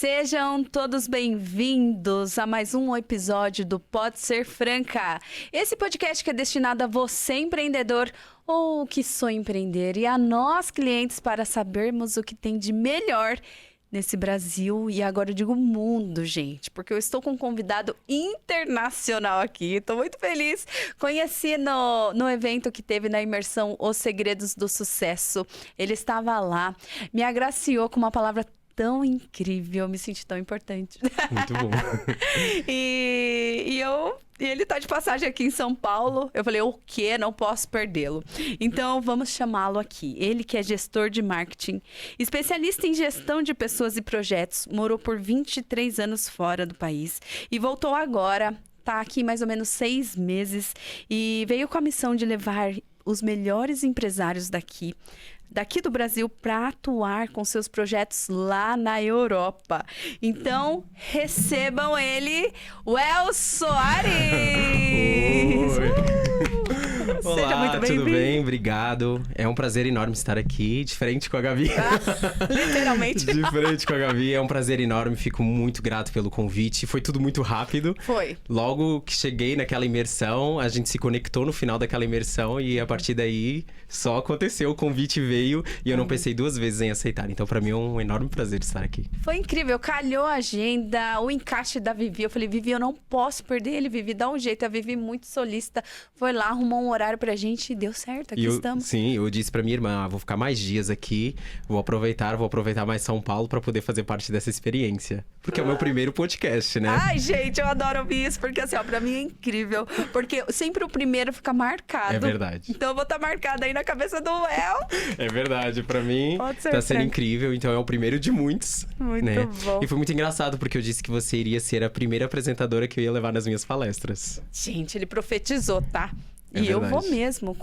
Sejam todos bem-vindos a mais um episódio do Pode Ser Franca. Esse podcast que é destinado a você, empreendedor, ou que sonha empreender, e a nós, clientes, para sabermos o que tem de melhor nesse Brasil, e agora eu digo mundo, gente, porque eu estou com um convidado internacional aqui. Estou muito feliz. Conheci no evento que teve na imersão Os Segredos do Sucesso. Ele estava lá, me agraciou com uma palavra tão incrível, me senti tão importante. Muito bom. E ele tá de passagem aqui em São Paulo. Eu falei, o quê? Não posso perdê-lo. Então, vamos chamá-lo aqui. Ele que é gestor de marketing, especialista em gestão de pessoas e projetos, morou por 23 anos fora do país e voltou agora, tá aqui mais ou menos 6 meses e veio com a missão de levar os melhores empresários daqui do Brasil para atuar com seus projetos lá na Europa. Então, recebam ele, Well Soares! Olá, seja muito tudo bem? Obrigado. É um prazer enorme estar aqui, de frente com a Gabi. Literalmente. De frente com a Gabi, é um prazer enorme. Fico muito grato pelo convite. Foi tudo muito rápido. Foi. Logo que cheguei naquela imersão, a gente se conectou no final daquela imersão e a partir daí só aconteceu, o convite veio e eu não pensei 2 vezes em aceitar. Então, pra mim é um enorme prazer estar aqui. Foi incrível, calhou a agenda, o encaixe da Vivi. Eu falei, Vivi, eu não posso perder ele, Vivi, dá um jeito. A Vivi muito solista, foi lá, arrumou um horário pra gente e deu certo, aqui estamos. Sim, eu disse pra minha irmã, vou ficar mais dias aqui, vou aproveitar mais São Paulo pra poder fazer parte dessa experiência. Porque é o meu primeiro podcast, né? Ai, gente, eu adoro ouvir isso, porque assim, ó, pra mim é incrível. Porque sempre o primeiro fica marcado. É verdade. Então eu vou estar marcada aí na cabeça do El. É verdade, pra mim tá sendo incrível, então é o primeiro de muitos. Muito né? bom. E foi muito engraçado, porque eu disse que você iria ser a primeira apresentadora que eu ia levar nas minhas palestras. Gente, ele profetizou, tá? É E verdade. eu vou mesmo,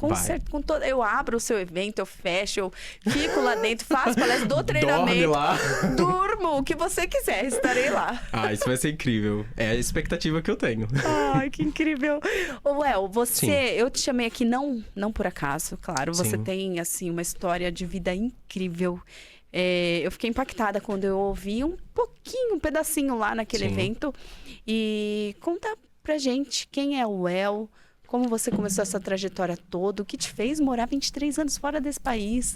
eu abro o seu evento, eu fecho, eu fico lá dentro, faço palestra, dou treinamento. Dorme lá. Durmo, o que você quiser, estarei lá. Ah, isso vai ser incrível. É a expectativa que eu tenho. Ai, que incrível. Ô, El, Sim. eu te chamei aqui não por acaso, claro. Você Sim. tem, assim, uma história de vida incrível. Eu fiquei impactada quando eu ouvi um pedacinho lá naquele Sim. evento. E conta pra gente quem é o El, como você começou essa trajetória toda, o que te fez morar 23 anos fora desse país.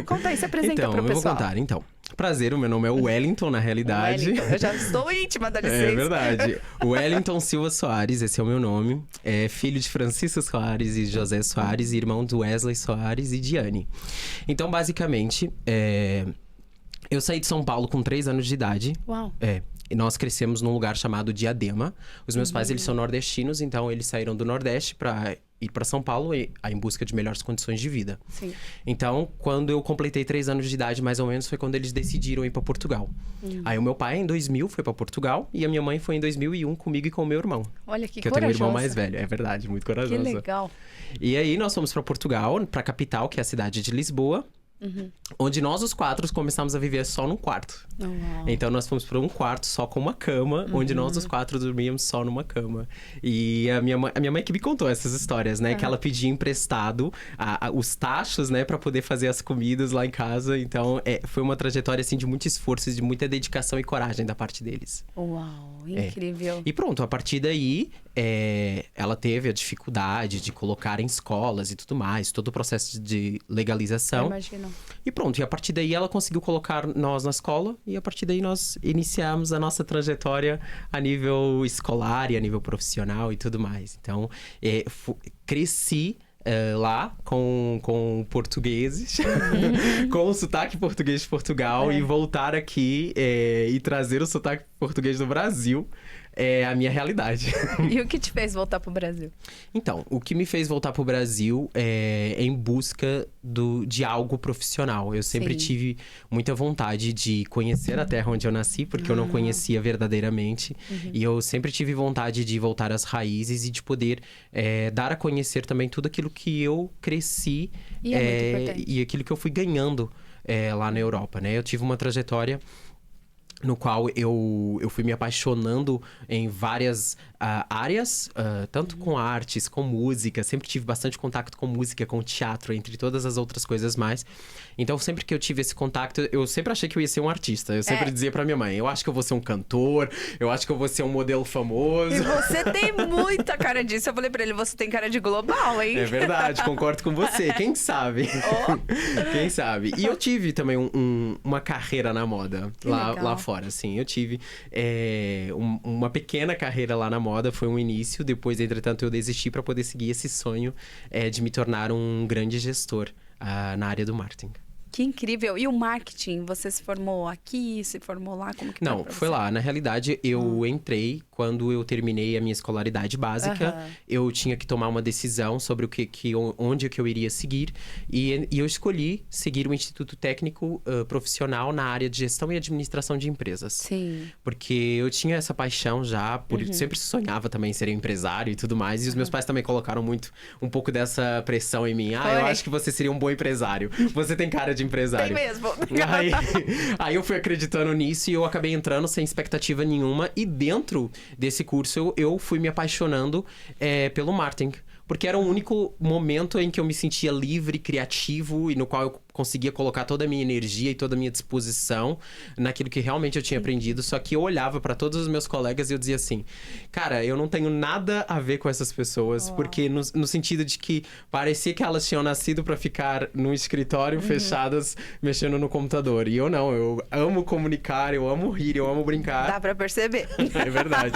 Conta aí, se apresenta Então, pro eu vou pessoal. contar. Então, prazer, o meu nome é Wellington, na realidade. Wellington, eu já estou íntima da licença. É verdade. Wellington Silva Soares, esse é o meu nome. É filho de Francisco Soares e José Soares, e irmão do Wesley Soares e Diane. Então, basicamente, eu saí de São Paulo com 3 anos de idade. Uau. E nós crescemos num lugar chamado Diadema. Os meus pais, eles são nordestinos, então eles saíram do Nordeste para ir para São Paulo em busca de melhores condições de vida. Sim. Então, quando eu completei 3 anos de idade, mais ou menos, foi quando eles decidiram ir para Portugal. Aí o meu pai, em 2000, foi para Portugal e a minha mãe foi em 2001 comigo e com o meu irmão. Olha que eu tenho um irmão corajosa. mais velho, é verdade, muito corajoso. Que legal. E aí nós fomos para Portugal, para a capital, que é a cidade de Lisboa. Onde nós, os 4, começamos a viver só num quarto. Uau. Então, nós fomos para um quarto só com uma cama, onde nós, os 4, dormíamos só numa cama. E a minha mãe que me contou essas histórias, né? Que ela pedia emprestado os tachos, né? Pra poder fazer as comidas lá em casa. Então, foi uma trajetória, assim, de muito esforço, de muita dedicação e coragem da parte deles. Uau, incrível. E pronto, a partir daí, ela teve a dificuldade de colocar em escolas e tudo mais. Todo o processo de legalização. Imagino. E pronto, e a partir daí ela conseguiu colocar nós na escola e a partir daí nós iniciamos a nossa trajetória a nível escolar e a nível profissional e tudo mais. Então, cresci lá com portugueses, com o sotaque português de Portugal e voltar aqui e trazer o sotaque português do Brasil é a minha realidade. E o que te fez voltar pro Brasil? Então, o que me fez voltar pro Brasil é em busca de algo profissional. Eu sempre tive muita vontade de conhecer a terra onde eu nasci, porque eu não conhecia verdadeiramente. E eu sempre tive vontade de voltar às raízes e de poder dar a conhecer também tudo aquilo que eu cresci E é muito importante. e aquilo que eu fui ganhando lá na Europa, né? Eu tive uma trajetória no qual eu fui me apaixonando em várias áreas, tanto com artes, com música. Sempre tive bastante contato com música, com teatro, entre todas as outras coisas mais. Então, sempre que eu tive esse contato, eu sempre achei que eu ia ser um artista. Eu sempre dizia pra minha mãe, eu acho que eu vou ser um cantor, eu acho que eu vou ser um modelo famoso. E você tem muita cara disso. Eu falei pra ele, você tem cara de global, hein? É verdade, concordo com você. Quem sabe? Quem sabe? E eu tive também uma carreira na moda lá fora, assim. Eu tive uma pequena carreira lá na moda, foi um início. Depois, entretanto, eu desisti para poder seguir esse sonho de me tornar um grande gestor na área do marketing. Que incrível. E o marketing, você se formou aqui, se formou lá? Como que Não, foi lá. Na realidade, eu entrei quando eu terminei a minha escolaridade básica. Eu tinha que tomar uma decisão sobre onde que eu iria seguir. E eu escolhi seguir o Instituto Técnico Profissional na área de gestão e administração de empresas. Sim. Porque eu tinha essa paixão já, sempre sonhava também em ser empresário e tudo mais. E os meus pais também colocaram um pouco dessa pressão em mim. Eu acho que você seria um bom empresário. Você tem cara de empresário. Tem mesmo. Aí eu fui acreditando nisso e eu acabei entrando sem expectativa nenhuma. E dentro desse curso eu fui me apaixonando pelo marketing. Porque era o único momento em que eu me sentia livre, criativo e no qual eu conseguia colocar toda a minha energia e toda a minha disposição naquilo que realmente eu tinha aprendido. Só que eu olhava para todos os meus colegas e eu dizia assim, cara, eu não tenho nada a ver com essas pessoas, porque no sentido de que parecia que elas tinham nascido para ficar no escritório fechadas, mexendo no computador. E eu não, eu amo comunicar, eu amo rir, eu amo brincar. Dá para perceber. É verdade.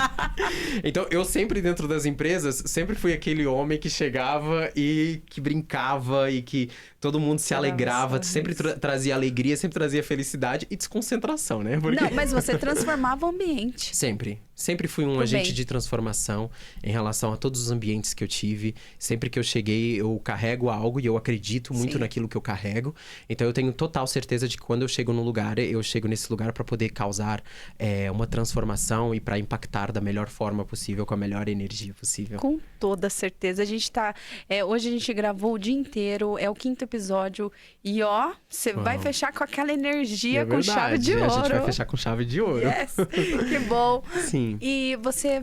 Então, eu sempre dentro das empresas, sempre fui aquele homem que chegava e que brincava e que todo mundo se alegrava, sempre trazia alegria, sempre trazia felicidade e desconcentração, né? Porque... Não, mas você transformava o ambiente. Sempre. Sempre fui um agente de transformação em relação a todos os ambientes que eu tive. Sempre que eu cheguei, eu carrego algo e eu acredito muito naquilo que eu carrego. Então, eu tenho total certeza de que quando eu chego num lugar, eu chego nesse lugar para poder causar uma transformação e para impactar da melhor forma possível, com a melhor energia possível. Com toda certeza. A gente tá... hoje a gente gravou o dia inteiro, é o 5º episódio. E você vai fechar com aquela energia, com chave de ouro. A gente vai fechar com chave de ouro. Yes. Que bom. Sim. E você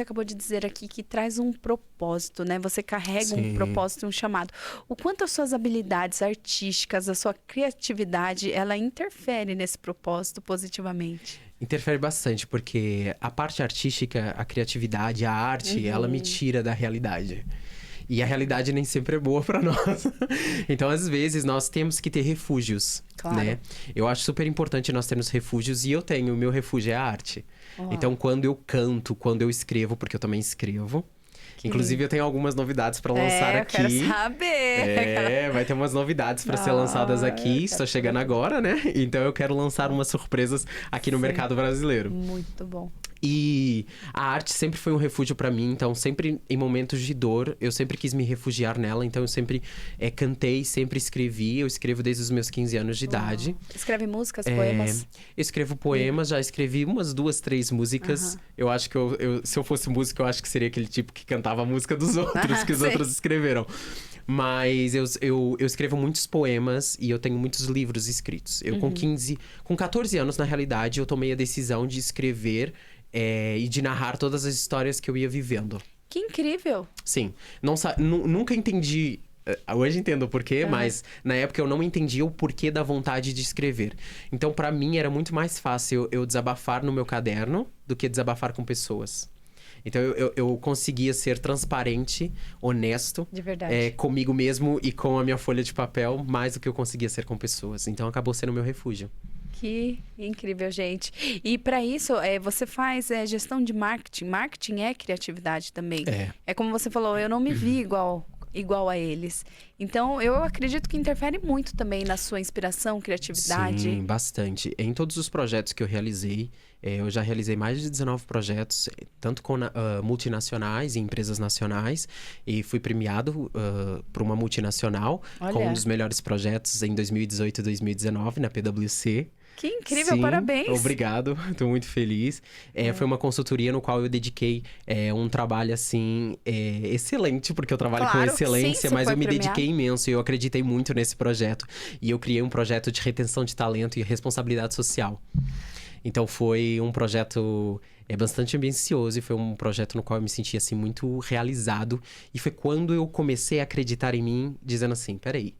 acabou de dizer aqui que traz um propósito, né? Você carrega um propósito, um chamado. O quanto as suas habilidades artísticas, a sua criatividade, ela interfere nesse propósito positivamente? Interfere bastante, porque a parte artística, a criatividade, a arte, ela me tira da realidade. E a realidade nem sempre é boa para nós. Então, às vezes, nós temos que ter refúgios, né? Eu acho super importante nós termos refúgios. E eu tenho, o meu refúgio é a arte. Então, quando eu canto, quando eu escrevo, porque eu também escrevo. Inclusive, eu tenho algumas novidades para lançar aqui. Eu quero saber. Vai ter umas novidades para ser lançadas aqui. Estou chegando agora, né? Então, eu quero lançar umas surpresas aqui no mercado brasileiro. Muito bom. E a arte sempre foi um refúgio para mim. Então, sempre em momentos de dor, eu sempre quis me refugiar nela. Então, eu sempre cantei, sempre escrevi. Eu escrevo desde os meus 15 anos de idade. Escreve músicas, poemas? Eu escrevo poemas, já escrevi umas 2, 3 músicas. Eu acho que se eu fosse músico, eu acho que seria aquele tipo que cantava a música dos outros, que os outros escreveram. Mas eu escrevo muitos poemas e eu tenho muitos livros escritos. Eu com 14 anos, na realidade, eu tomei a decisão de escrever e de narrar todas as histórias que eu ia vivendo. Que incrível! Sim. Nunca entendi... Hoje entendo o porquê, mas na época eu não entendia o porquê da vontade de escrever. Então, pra mim, era muito mais fácil eu desabafar no meu caderno do que desabafar com pessoas. Então, eu conseguia ser transparente, honesto. De verdade. Comigo mesmo e com a minha folha de papel, mais do que eu conseguia ser com pessoas. Então, acabou sendo o meu refúgio. Que incrível, gente. E para isso, você faz gestão de marketing. Marketing é criatividade também. É como você falou, eu não me vi igual a eles. Então, eu acredito que interfere muito também na sua inspiração, criatividade. Sim, bastante. Em todos os projetos que eu realizei, eu já realizei mais de 19 projetos, tanto com multinacionais e empresas nacionais. E fui premiado por uma multinacional com um dos melhores projetos em 2018 e 2019 na PwC. Que incrível, Sim, parabéns! Obrigado, estou muito feliz. Foi uma consultoria no qual eu dediquei um trabalho, assim, excelente, porque eu trabalho com excelência, mas eu me dediquei imenso e eu acreditei muito nesse projeto. E eu criei um projeto de retenção de talento e responsabilidade social. Então foi um projeto bastante ambicioso e foi um projeto no qual eu me senti assim muito realizado. E foi quando eu comecei a acreditar em mim, dizendo assim, peraí,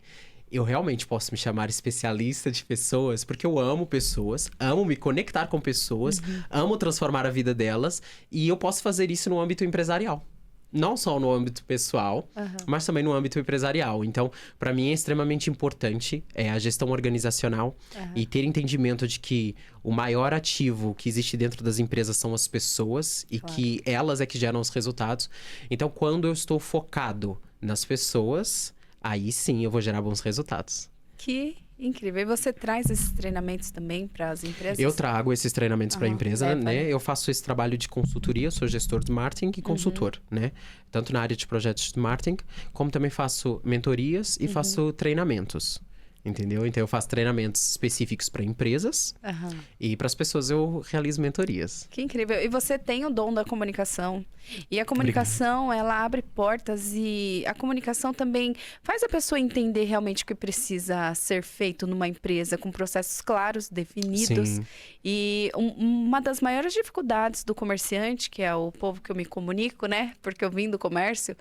eu realmente posso me chamar especialista de pessoas, porque eu amo pessoas, amo me conectar com pessoas, amo transformar a vida delas, e eu posso fazer isso no âmbito empresarial. Não só no âmbito pessoal, mas também no âmbito empresarial. Então, para mim é extremamente importante a gestão organizacional e ter entendimento de que o maior ativo que existe dentro das empresas são as pessoas e que elas é que geram os resultados. Então, quando eu estou focado nas pessoas, aí sim eu vou gerar bons resultados. Que incrível. E você traz esses treinamentos também para as empresas? Eu trago esses treinamentos para a empresa, né? Eu faço esse trabalho de consultoria, sou gestor de marketing e consultor, né? Tanto na área de projetos de marketing, como também faço mentorias e faço treinamentos. Entendeu? Então eu faço treinamentos específicos para empresas e para as pessoas eu realizo mentorias. Que incrível. E você tem o dom da comunicação. E a comunicação, ela abre portas e a comunicação também faz a pessoa entender realmente o que precisa ser feito numa empresa com processos claros, definidos. Sim. E uma das maiores dificuldades do comerciante, que é o povo que eu me comunico, né? Porque eu vim do comércio,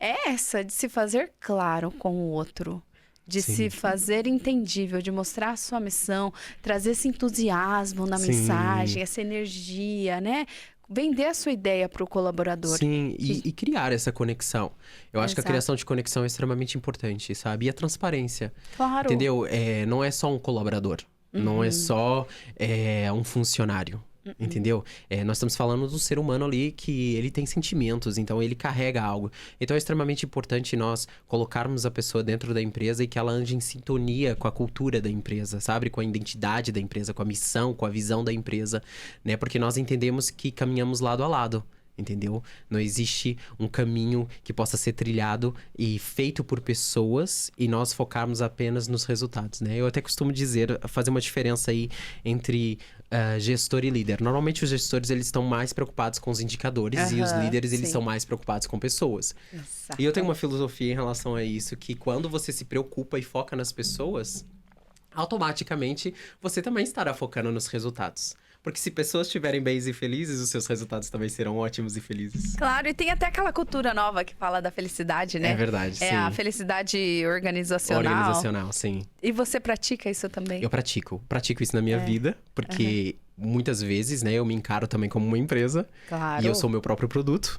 é essa de se fazer claro com o outro. De se fazer entendível, de mostrar a sua missão, trazer esse entusiasmo na mensagem, essa energia, né? Vender a sua ideia para o colaborador. Sim, e criar essa conexão. Eu acho que a criação de conexão é extremamente importante, sabe? E a transparência. Claro. Entendeu? Não é só um colaborador. Não é só um funcionário. Entendeu? Nós estamos falando do ser humano ali que ele tem sentimentos, então ele carrega algo. Então é extremamente importante nós colocarmos a pessoa dentro da empresa e que ela ande em sintonia com a cultura da empresa, sabe? Com a identidade da empresa, com a missão, com a visão da empresa, né? Porque nós entendemos que caminhamos lado a lado. Entendeu? Não existe um caminho que possa ser trilhado e feito por pessoas e nós focarmos apenas nos resultados, né? Eu até costumo dizer, fazer uma diferença aí entre gestor e líder. Normalmente os gestores, eles estão mais preocupados com os indicadores e os líderes, eles estão mais preocupados com pessoas. Exato. E eu tenho uma filosofia em relação a isso, que quando você se preocupa e foca nas pessoas, automaticamente você também estará focando nos resultados. Porque se pessoas estiverem bem e felizes, os seus resultados também serão ótimos e felizes. Claro, e tem até aquela cultura nova que fala da felicidade, né? É verdade, sim. É a felicidade organizacional. Organizacional, sim. E você pratica isso também? Eu pratico isso na minha vida, porque muitas vezes, né, eu me encaro também como uma empresa. Claro. E eu sou meu próprio produto.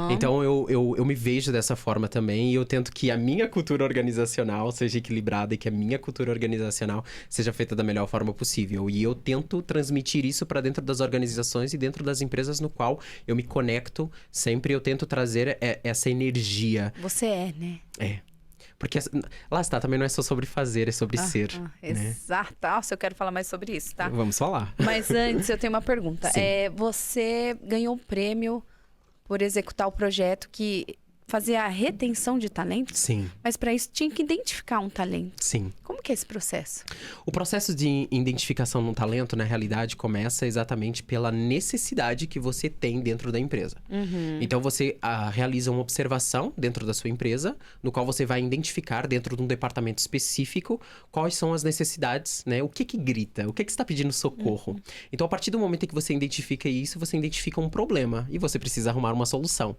Então, eu me vejo dessa forma também. E eu tento que a minha cultura organizacional seja equilibrada e que a minha cultura organizacional seja feita da melhor forma possível. E eu tento transmitir isso para dentro das organizações e dentro das empresas no qual eu me conecto. Sempre eu tento trazer essa energia. Você é, né? É. Porque, lá está, também não é só sobre fazer, é sobre ser. Né? Exato. Nossa, eu quero falar mais sobre isso, tá? Vamos falar. Mas antes, eu tenho uma pergunta. Sim. Você ganhou um prêmio por executar o projeto que fazia a retenção de talentos? Sim. Mas para isso tinha que identificar um talento. Sim. Como que é esse processo? O processo de identificação de um talento, na realidade, começa exatamente pela necessidade que você tem dentro da empresa. Então, você realiza uma observação dentro da sua empresa, no qual você vai identificar dentro de um departamento específico quais são as necessidades, né? O que grita, o que está pedindo socorro. Então, a partir do momento em que você identifica isso, você identifica um problema e você precisa arrumar uma solução.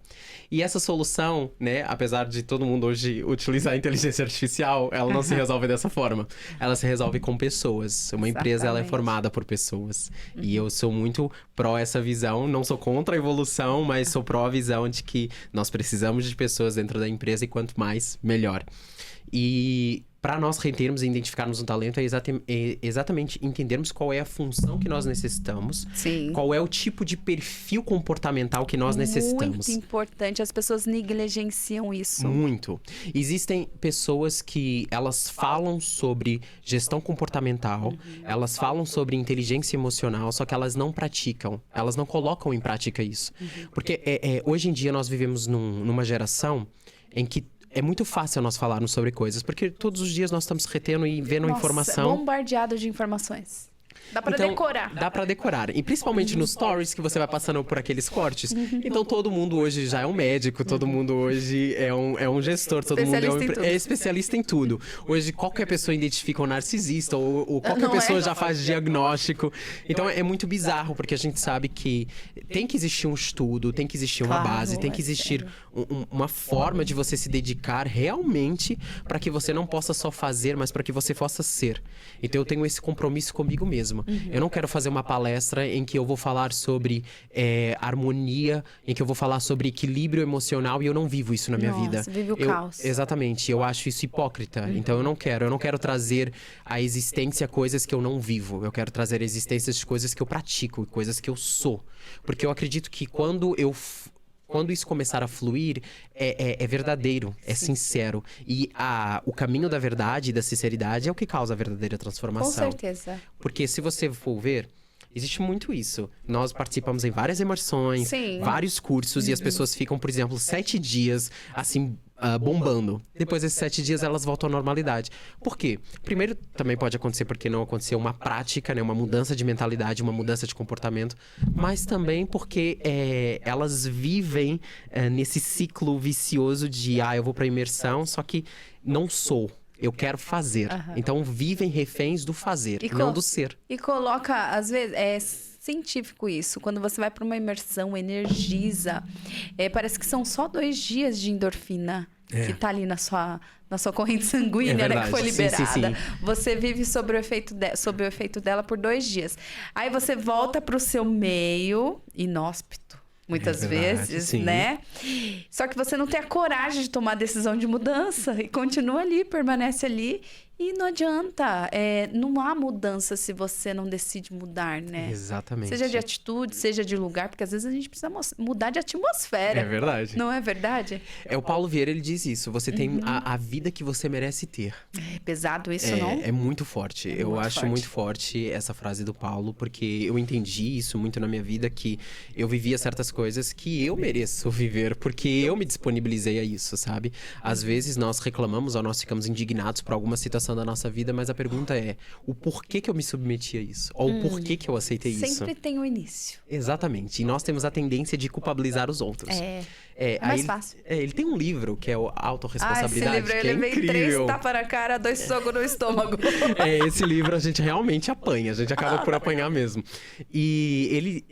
E essa solução, né, apesar de todo mundo hoje utilizar a inteligência artificial, ela não se resolve dessa forma. Ela se resolve com pessoas. Uma empresa, ela é formada por pessoas. E eu sou muito pró essa visão. Não sou contra a evolução, mas sou pró a visão de que nós precisamos de pessoas dentro da empresa e quanto mais, melhor. E para nós retermos e identificarmos um talento é exatamente entendermos qual é a função que nós necessitamos, qual é o tipo de perfil comportamental que nós necessitamos. Muito importante, as pessoas negligenciam isso. Muito. Existem pessoas que elas falam sobre gestão comportamental, elas falam sobre inteligência emocional, só que elas não praticam, elas não colocam em prática isso. Porque hoje em dia nós vivemos numa geração em que é muito fácil nós falarmos sobre coisas, porque todos os dias nós estamos retendo e vendo informação. Bombardeado de informações. Dá pra Então, decorar. Dá pra decorar. E principalmente nos stories que você vai passando por aqueles cortes. Então todo mundo hoje já é um médico, todo mundo hoje é um gestor, todo mundo é especialista em tudo. Hoje qualquer pessoa identifica um narcisista ou qualquer pessoa já faz diagnóstico. Então é muito bizarro, porque a gente sabe que tem que existir um estudo, tem que existir uma base, tem que existir uma forma de você se dedicar realmente para que você não possa só fazer, mas para que você possa ser. Então eu tenho esse compromisso comigo mesmo. Eu não quero fazer uma palestra em que eu vou falar sobre harmonia, em que eu vou falar sobre equilíbrio emocional e eu não vivo isso na minha vida. Vive o caos. Exatamente, eu acho isso hipócrita. Então eu não quero trazer à existência coisas que eu não vivo. Eu quero trazer à existência de coisas que eu pratico, coisas que eu sou. Porque eu acredito que quando isso começar a fluir, é verdadeiro, é sincero. E o caminho da verdade e da sinceridade é o que causa a verdadeira transformação. Com certeza. Porque se você for ver, existe muito isso. Nós participamos em várias imersões, vários cursos, e as pessoas ficam, por exemplo, 7 dias, assim, bombando. Depois desses 7 dias, elas voltam à normalidade. Por quê? Primeiro, também pode acontecer porque não aconteceu uma prática, né? Uma mudança de mentalidade, uma mudança de comportamento. Mas também porque elas vivem nesse ciclo vicioso de, eu vou pra imersão, só que não sou. Eu quero fazer. Então, vivem reféns do fazer, não do ser. E coloca, às vezes, é científico isso. Quando você vai para uma imersão, energiza. Parece que são só 2 dias de endorfina que tá ali na sua corrente sanguínea, né? Que foi liberada. Sim. Você vive sob o efeito dela por 2 dias. Aí você volta para o seu meio inóspito. Muitas vezes, né? Só que você não tem a coragem de tomar a decisão de mudança e continua ali, permanece ali. E não adianta, não há mudança se você não decide mudar, né? Exatamente. Seja de atitude, seja de lugar, porque às vezes a gente precisa mudar de atmosfera. É verdade. Não é verdade? O Paulo Vieira, ele diz isso. Você tem a vida que você merece ter. É pesado isso, não? É muito forte. Eu acho muito forte essa frase do Paulo, porque eu entendi isso muito na minha vida, que eu vivia certas coisas que eu mereço viver, porque eu me disponibilizei a isso, sabe? Às vezes nós reclamamos ou nós ficamos indignados por alguma situação da nossa vida, mas a pergunta é o porquê que eu me submeti a isso? Ou o porquê que eu aceitei isso? Sempre tem um início. Exatamente. E nós temos a tendência de culpabilizar os outros. É mais fácil. Ele tem um livro que é o Autorresponsabilidade, esse livro, que é eu levei incrível. 3 tapas na cara, 2 socos no estômago. Esse livro a gente realmente apanha, a gente acaba por apanhar mesmo. E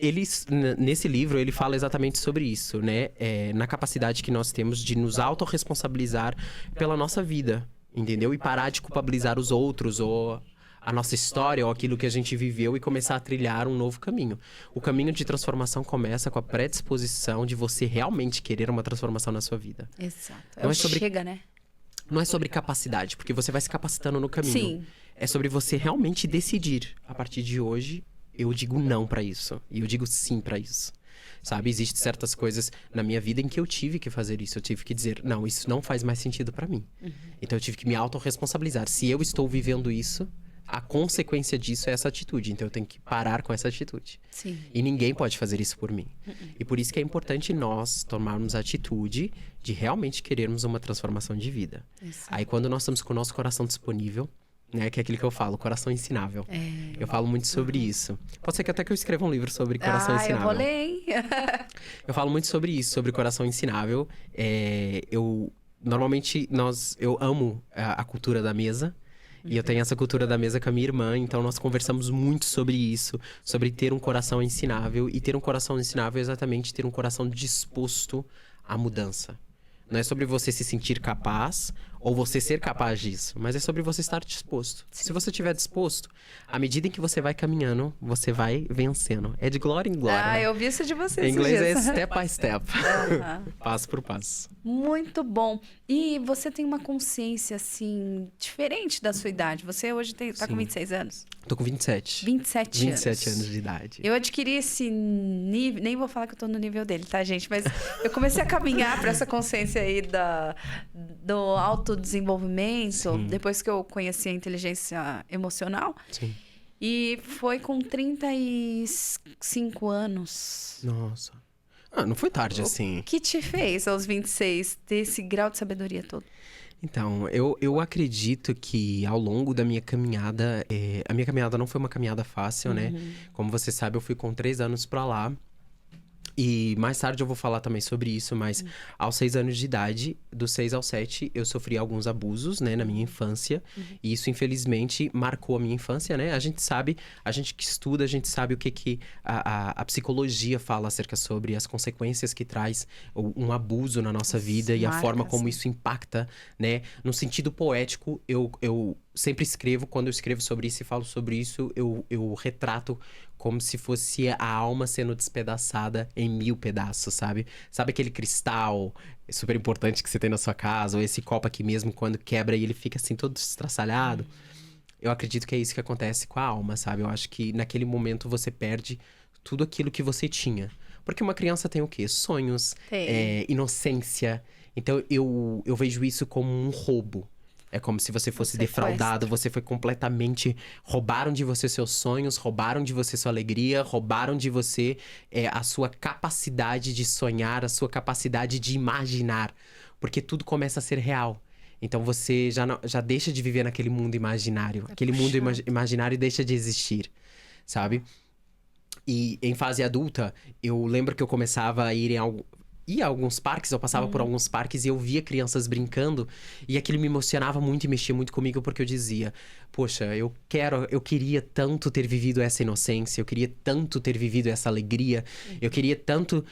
nesse livro, ele fala exatamente sobre isso, né? Na capacidade que nós temos de nos autorresponsabilizar pela nossa vida, entendeu? E parar de culpabilizar os outros ou a nossa história ou aquilo que a gente viveu e começar a trilhar um novo caminho. O caminho de transformação começa com a predisposição de você realmente querer uma transformação na sua vida. Exato. Chega, né? Não é sobre capacidade, porque você vai se capacitando no caminho. Sim. É sobre você realmente decidir. A partir de hoje, eu digo não pra isso. E eu digo sim pra isso. Sabe, existem certas coisas na minha vida em que eu tive que fazer isso. Eu tive que dizer, não, isso não faz mais sentido pra mim. Então eu tive que me autorresponsabilizar. Se eu estou vivendo isso, a consequência disso é essa atitude. Então eu tenho que parar com essa atitude. Sim. E ninguém pode fazer isso por mim. E por isso que é importante nós tomarmos a atitude de realmente querermos uma transformação de vida. Isso. Aí quando nós estamos com o nosso coração disponível, né, que é aquilo que eu falo, coração ensinável. Eu falo muito sobre isso. Pode ser que até que eu escreva um livro sobre coração ensinável. Eu vou ler, hein? Eu falo muito sobre isso, sobre coração ensinável. Normalmente, eu amo a cultura da mesa. E eu tenho essa cultura da mesa com a minha irmã, então nós conversamos muito sobre isso, sobre ter um coração ensinável. E ter um coração ensinável é exatamente ter um coração disposto à mudança. Não é sobre você se sentir capaz ou você ser capaz disso, mas é sobre você estar disposto. Se você estiver disposto, à medida em que você vai caminhando, você vai vencendo. É de glória em glória. Né? Eu vi isso de vocês. Em inglês é step by step. Passo por passo. Muito bom. E você tem uma consciência, assim, diferente da sua idade. Você hoje tá com 26 anos? Tô com 27. 27 anos de idade. Eu adquiri esse nível... Nem vou falar que eu tô no nível dele, tá, gente? Mas eu comecei a caminhar para essa consciência aí do autodesenvolvimento. Depois que eu conheci a inteligência emocional. Sim. E foi com 35 anos. Nossa. Não foi tarde assim. O que te fez, aos 26, ter esse grau de sabedoria todo? Então, eu acredito que ao longo da minha caminhada, a minha caminhada não foi uma caminhada fácil, né? Como você sabe, eu fui com 3 anos pra lá. E mais tarde eu vou falar também sobre isso, mas aos 6 anos de idade, dos 6 aos 7, eu sofri alguns abusos, né, na minha infância. E isso, infelizmente, marcou a minha infância, né? A gente sabe, a gente que estuda, a gente sabe o que a psicologia fala acerca sobre as consequências que traz um abuso na nossa vida e a forma como isso impacta, né? No sentido poético, eu sempre escrevo, quando eu escrevo sobre isso e falo sobre isso, eu retrato como se fosse a alma sendo despedaçada em 1000 pedaços, sabe? Sabe aquele cristal super importante que você tem na sua casa? Ou esse copo aqui mesmo, quando quebra e ele fica assim todo estraçalhado? Eu acredito que é isso que acontece com a alma, sabe? Eu acho que naquele momento você perde tudo aquilo que você tinha. Porque uma criança tem o quê? Sonhos, inocência. Então eu vejo isso como um roubo. É como se você fosse defraudado, você foi completamente... Roubaram de você seus sonhos, roubaram de você sua alegria, roubaram de você a sua capacidade de sonhar, a sua capacidade de imaginar. Porque tudo começa a ser real. Então você já deixa de viver naquele mundo imaginário. Aquele mundo imaginário deixa de existir, sabe? E em fase adulta, eu lembro que eu começava a ir ia a alguns parques, eu passava por alguns parques e eu via crianças brincando. E aquilo me emocionava muito e mexia muito comigo, porque eu dizia... Poxa, eu queria tanto ter vivido essa inocência, eu queria tanto ter vivido essa alegria. Eu queria tanto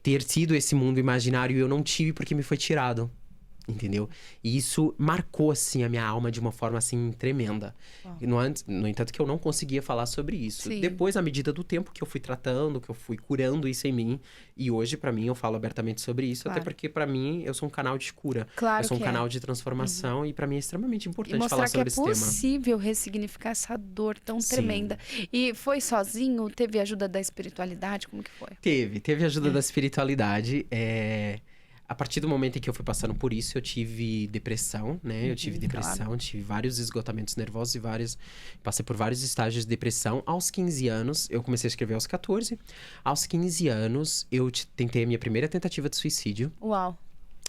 ter tido esse mundo imaginário e eu não tive porque me foi tirado. Entendeu? E isso marcou, assim, a minha alma de uma forma, assim, tremenda. E no entanto, que eu não conseguia falar sobre isso. Sim. Depois, à medida do tempo que eu fui tratando, que eu fui curando isso em mim. E hoje, pra mim, eu falo abertamente sobre isso. Até porque, pra mim, eu sou um canal de cura. Claro, eu sou um canal de transformação. E pra mim é extremamente importante falar sobre esse tema. tema. Mostrar que é possível ressignificar essa dor tão tremenda. E foi sozinho? Teve ajuda da espiritualidade? Como que foi? Teve ajuda da espiritualidade. A partir do momento em que eu fui passando por isso, eu tive depressão, né? Eu tive depressão, tive vários esgotamentos nervosos passei por vários estágios de depressão. Aos 15 anos, eu comecei a escrever aos 14. Aos 15 anos, eu tentei a minha primeira tentativa de suicídio. Uau!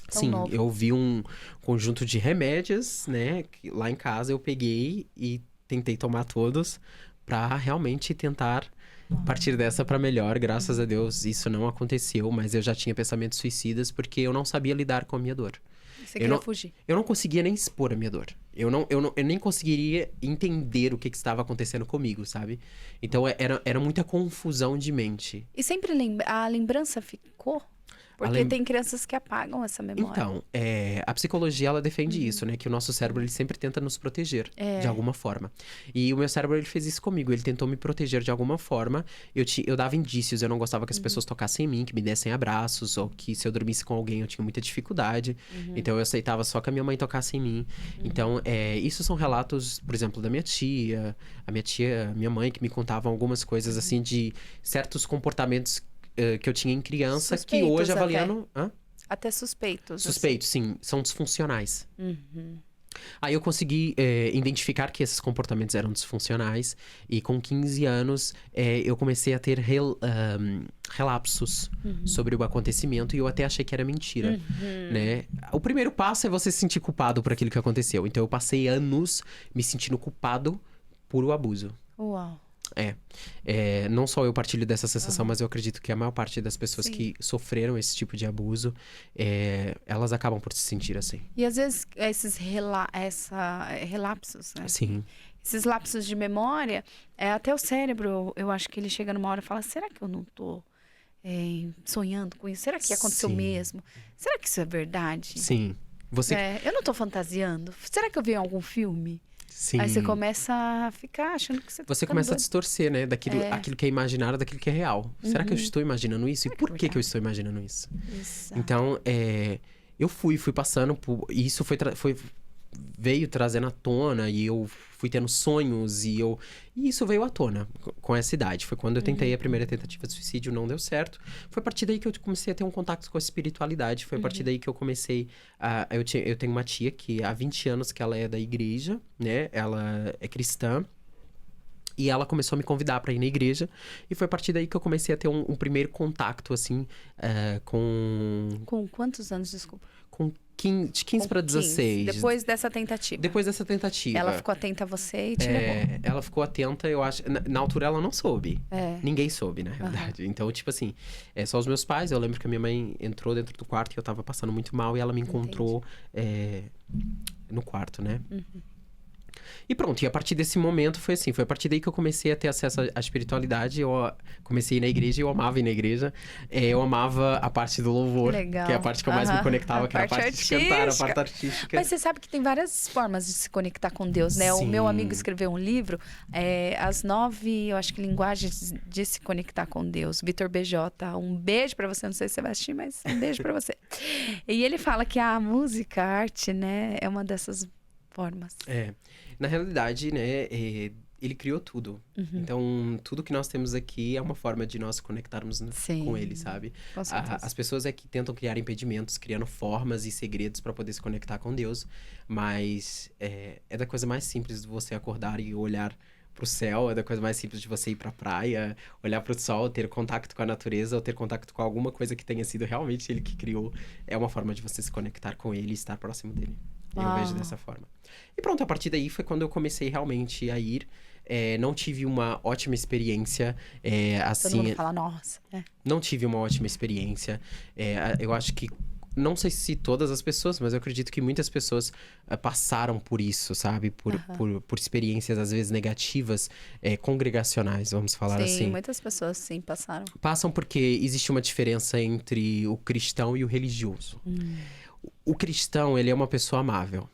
Sim, novo. Eu vi um conjunto de remédios, né? Que lá em casa eu peguei e tentei tomar todos pra realmente tentar partir dessa pra melhor. Graças a Deus isso não aconteceu, mas eu já tinha pensamentos suicidas porque eu não sabia lidar com a minha dor. Você queria fugir? Eu não conseguia nem expor a minha dor. Eu nem conseguiria entender o que estava acontecendo comigo, sabe? Então era muita confusão de mente. E sempre a lembrança ficou? Porque tem crianças que apagam essa memória. Então, a psicologia, ela defende isso, né? Que o nosso cérebro, ele sempre tenta nos proteger, de alguma forma. E o meu cérebro, ele fez isso comigo. Ele tentou me proteger de alguma forma. Eu dava indícios. Eu não gostava que as pessoas tocassem em mim, que me dessem abraços. Ou que se eu dormisse com alguém, eu tinha muita dificuldade. Então, eu aceitava só que a minha mãe tocasse em mim. Então, isso são relatos, por exemplo, da minha tia. Minha mãe, que me contavam algumas coisas, assim, de certos comportamentos que eu tinha em criança, Suspeitos, que hoje avaliando... Até suspeitos. Suspeitos, sim. São disfuncionais. Aí eu consegui identificar que esses comportamentos eram disfuncionais. E com 15 anos, eu comecei a ter relapsos sobre o acontecimento. E eu até achei que era mentira, né? O primeiro passo é você se sentir culpado por aquilo que aconteceu. Então eu passei anos me sentindo culpado por o abuso. Uau. Não só eu partilho dessa sensação, mas eu acredito que a maior parte das pessoas que sofreram esse tipo de abuso, elas acabam por se sentir assim. E às vezes esses relapsos, né? Sim. Esses lapsos de memória, até o cérebro, eu acho que ele chega numa hora e fala, será que eu não tô sonhando com isso? Será que aconteceu mesmo? Será que isso é verdade? Sim. Eu não tô fantasiando? Será que eu vi em algum filme? Sim. Aí você começa a ficar achando que você tá Você começa a distorcer, né? Aquilo que é imaginário daquilo que é real. Será que eu estou imaginando isso? E por que eu estou imaginando isso? Exato. Então, eu fui passando por... E isso veio trazendo à tona. E eu fui tendo sonhos. E isso veio à tona com essa idade. Foi quando eu tentei a primeira tentativa de suicídio. Não deu certo. Foi a partir daí que eu comecei a ter um contato com a espiritualidade. Foi a partir daí que eu comecei eu tenho uma tia que há 20 anos que ela é da igreja, né? Ela é cristã. E ela começou a me convidar para ir na igreja. E foi a partir daí que eu comecei a ter um primeiro contato, assim, com... Com quantos anos, desculpa? Com de 15 para Com 16. Depois dessa tentativa. Depois dessa tentativa. Ela ficou atenta a você e te levou. Ela ficou atenta, eu acho. Na altura ela não soube. É. Ninguém soube, na realidade. Então, tipo assim, só os meus pais. Eu lembro que a minha mãe entrou dentro do quarto e eu tava passando muito mal e ela me encontrou no quarto, né? E pronto, e a partir desse momento foi assim, foi a partir daí que eu comecei a ter acesso à espiritualidade. Eu comecei a ir na igreja, eu amava ir na igreja. Eu amava a parte do louvor, Legal. que é a parte que eu mais me conectava, que era a parte de cantar, a parte artística. Mas você sabe que tem várias formas de se conectar com Deus, né? Sim. O meu amigo escreveu um livro, as 9, eu acho que linguagens de se conectar com Deus. Vitor BJ, um beijo pra você, não sei se você vai assistir, mas um beijo pra você. E ele fala que a música, a arte, né, é uma dessas formas. Na realidade, né, ele criou tudo. Então, tudo que nós temos aqui é uma forma de nós conectarmos com ele, sabe? Com certeza. As pessoas que tentam criar impedimentos, criando formas e segredos para poder se conectar com Deus. Mas é da coisa mais simples de você acordar e olhar pro céu, é da coisa mais simples de você ir pra praia, olhar pro sol, ter contato com a natureza, ou ter contato com alguma coisa que tenha sido realmente ele que criou. É uma forma de você se conectar com ele e estar próximo dele. Eu vejo dessa forma. E pronto, a partir daí foi quando eu comecei realmente a ir. Não tive uma ótima experiência, assim... Todo mundo fala, nossa. Não tive uma ótima experiência. Eu acho que... Não sei se todas as pessoas, mas eu acredito que muitas pessoas passaram por isso, sabe? Por experiências, às vezes, negativas, congregacionais, vamos falar assim. Sim, muitas pessoas, sim, passaram. Passam porque existe uma diferença entre o cristão e o religioso. O cristão, ele é uma pessoa amável.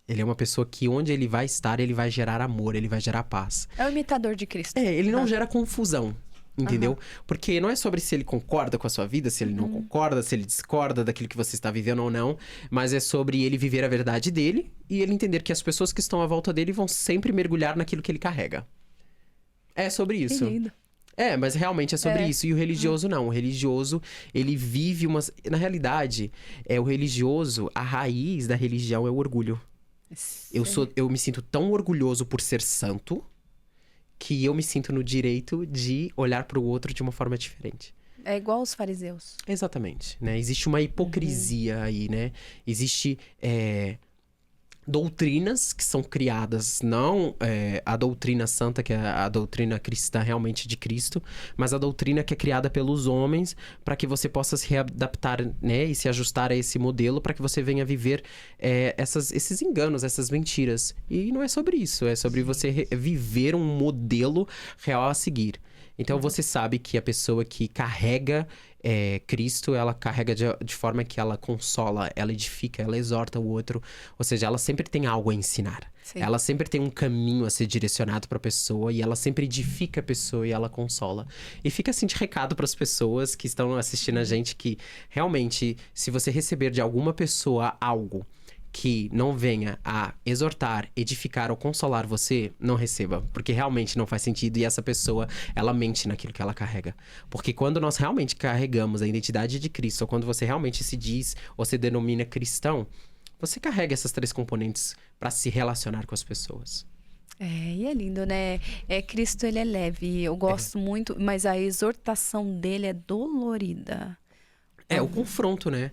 Ele é uma pessoa que onde ele vai estar, ele vai gerar amor, ele vai gerar paz. É o imitador de Cristo. Ele não gera confusão, entendeu? Porque não é sobre se ele concorda com a sua vida, se ele não concorda, se ele discorda daquilo que você está vivendo ou não. Mas é sobre ele viver a verdade dele e ele entender que as pessoas que estão à volta dele vão sempre mergulhar naquilo que ele carrega. É sobre isso. Que lindo. Mas realmente é sobre isso. E o religioso não. O religioso, ele vive umas... Na realidade, o religioso, a raiz da religião é o orgulho. Eu me sinto tão orgulhoso por ser santo que eu me sinto no direito de olhar para o outro de uma forma diferente. É igual os fariseus. Exatamente, né? Existe uma hipocrisia aí, né? Existe... doutrinas que são criadas, não a doutrina santa, que é a doutrina cristã realmente de Cristo, mas a doutrina que é criada pelos homens para que você possa se readaptar, né, e se ajustar a esse modelo para que você venha viver esses enganos, essas mentiras. E não é sobre isso, é sobre você viver um modelo real a seguir. Então você sabe que a pessoa que carrega Cristo, ela carrega de forma que ela consola, ela edifica, ela exorta o outro. Ou seja, ela sempre tem algo a ensinar. Sim. Ela sempre tem um caminho a ser direcionado para a pessoa e ela sempre edifica a pessoa e ela consola. E fica assim de recado para as pessoas que estão assistindo a gente que realmente, se você receber de alguma pessoa algo que não venha a exortar, edificar ou consolar você, não receba. Porque realmente não faz sentido e essa pessoa, ela mente naquilo que ela carrega. Porque quando nós realmente carregamos a identidade de Cristo, ou quando você realmente se diz ou se denomina cristão, você carrega essas 3 componentes para se relacionar com as pessoas. E é lindo, né? Cristo, ele é leve. Eu gosto muito, mas a exortação dele é dolorida. O confronto, né?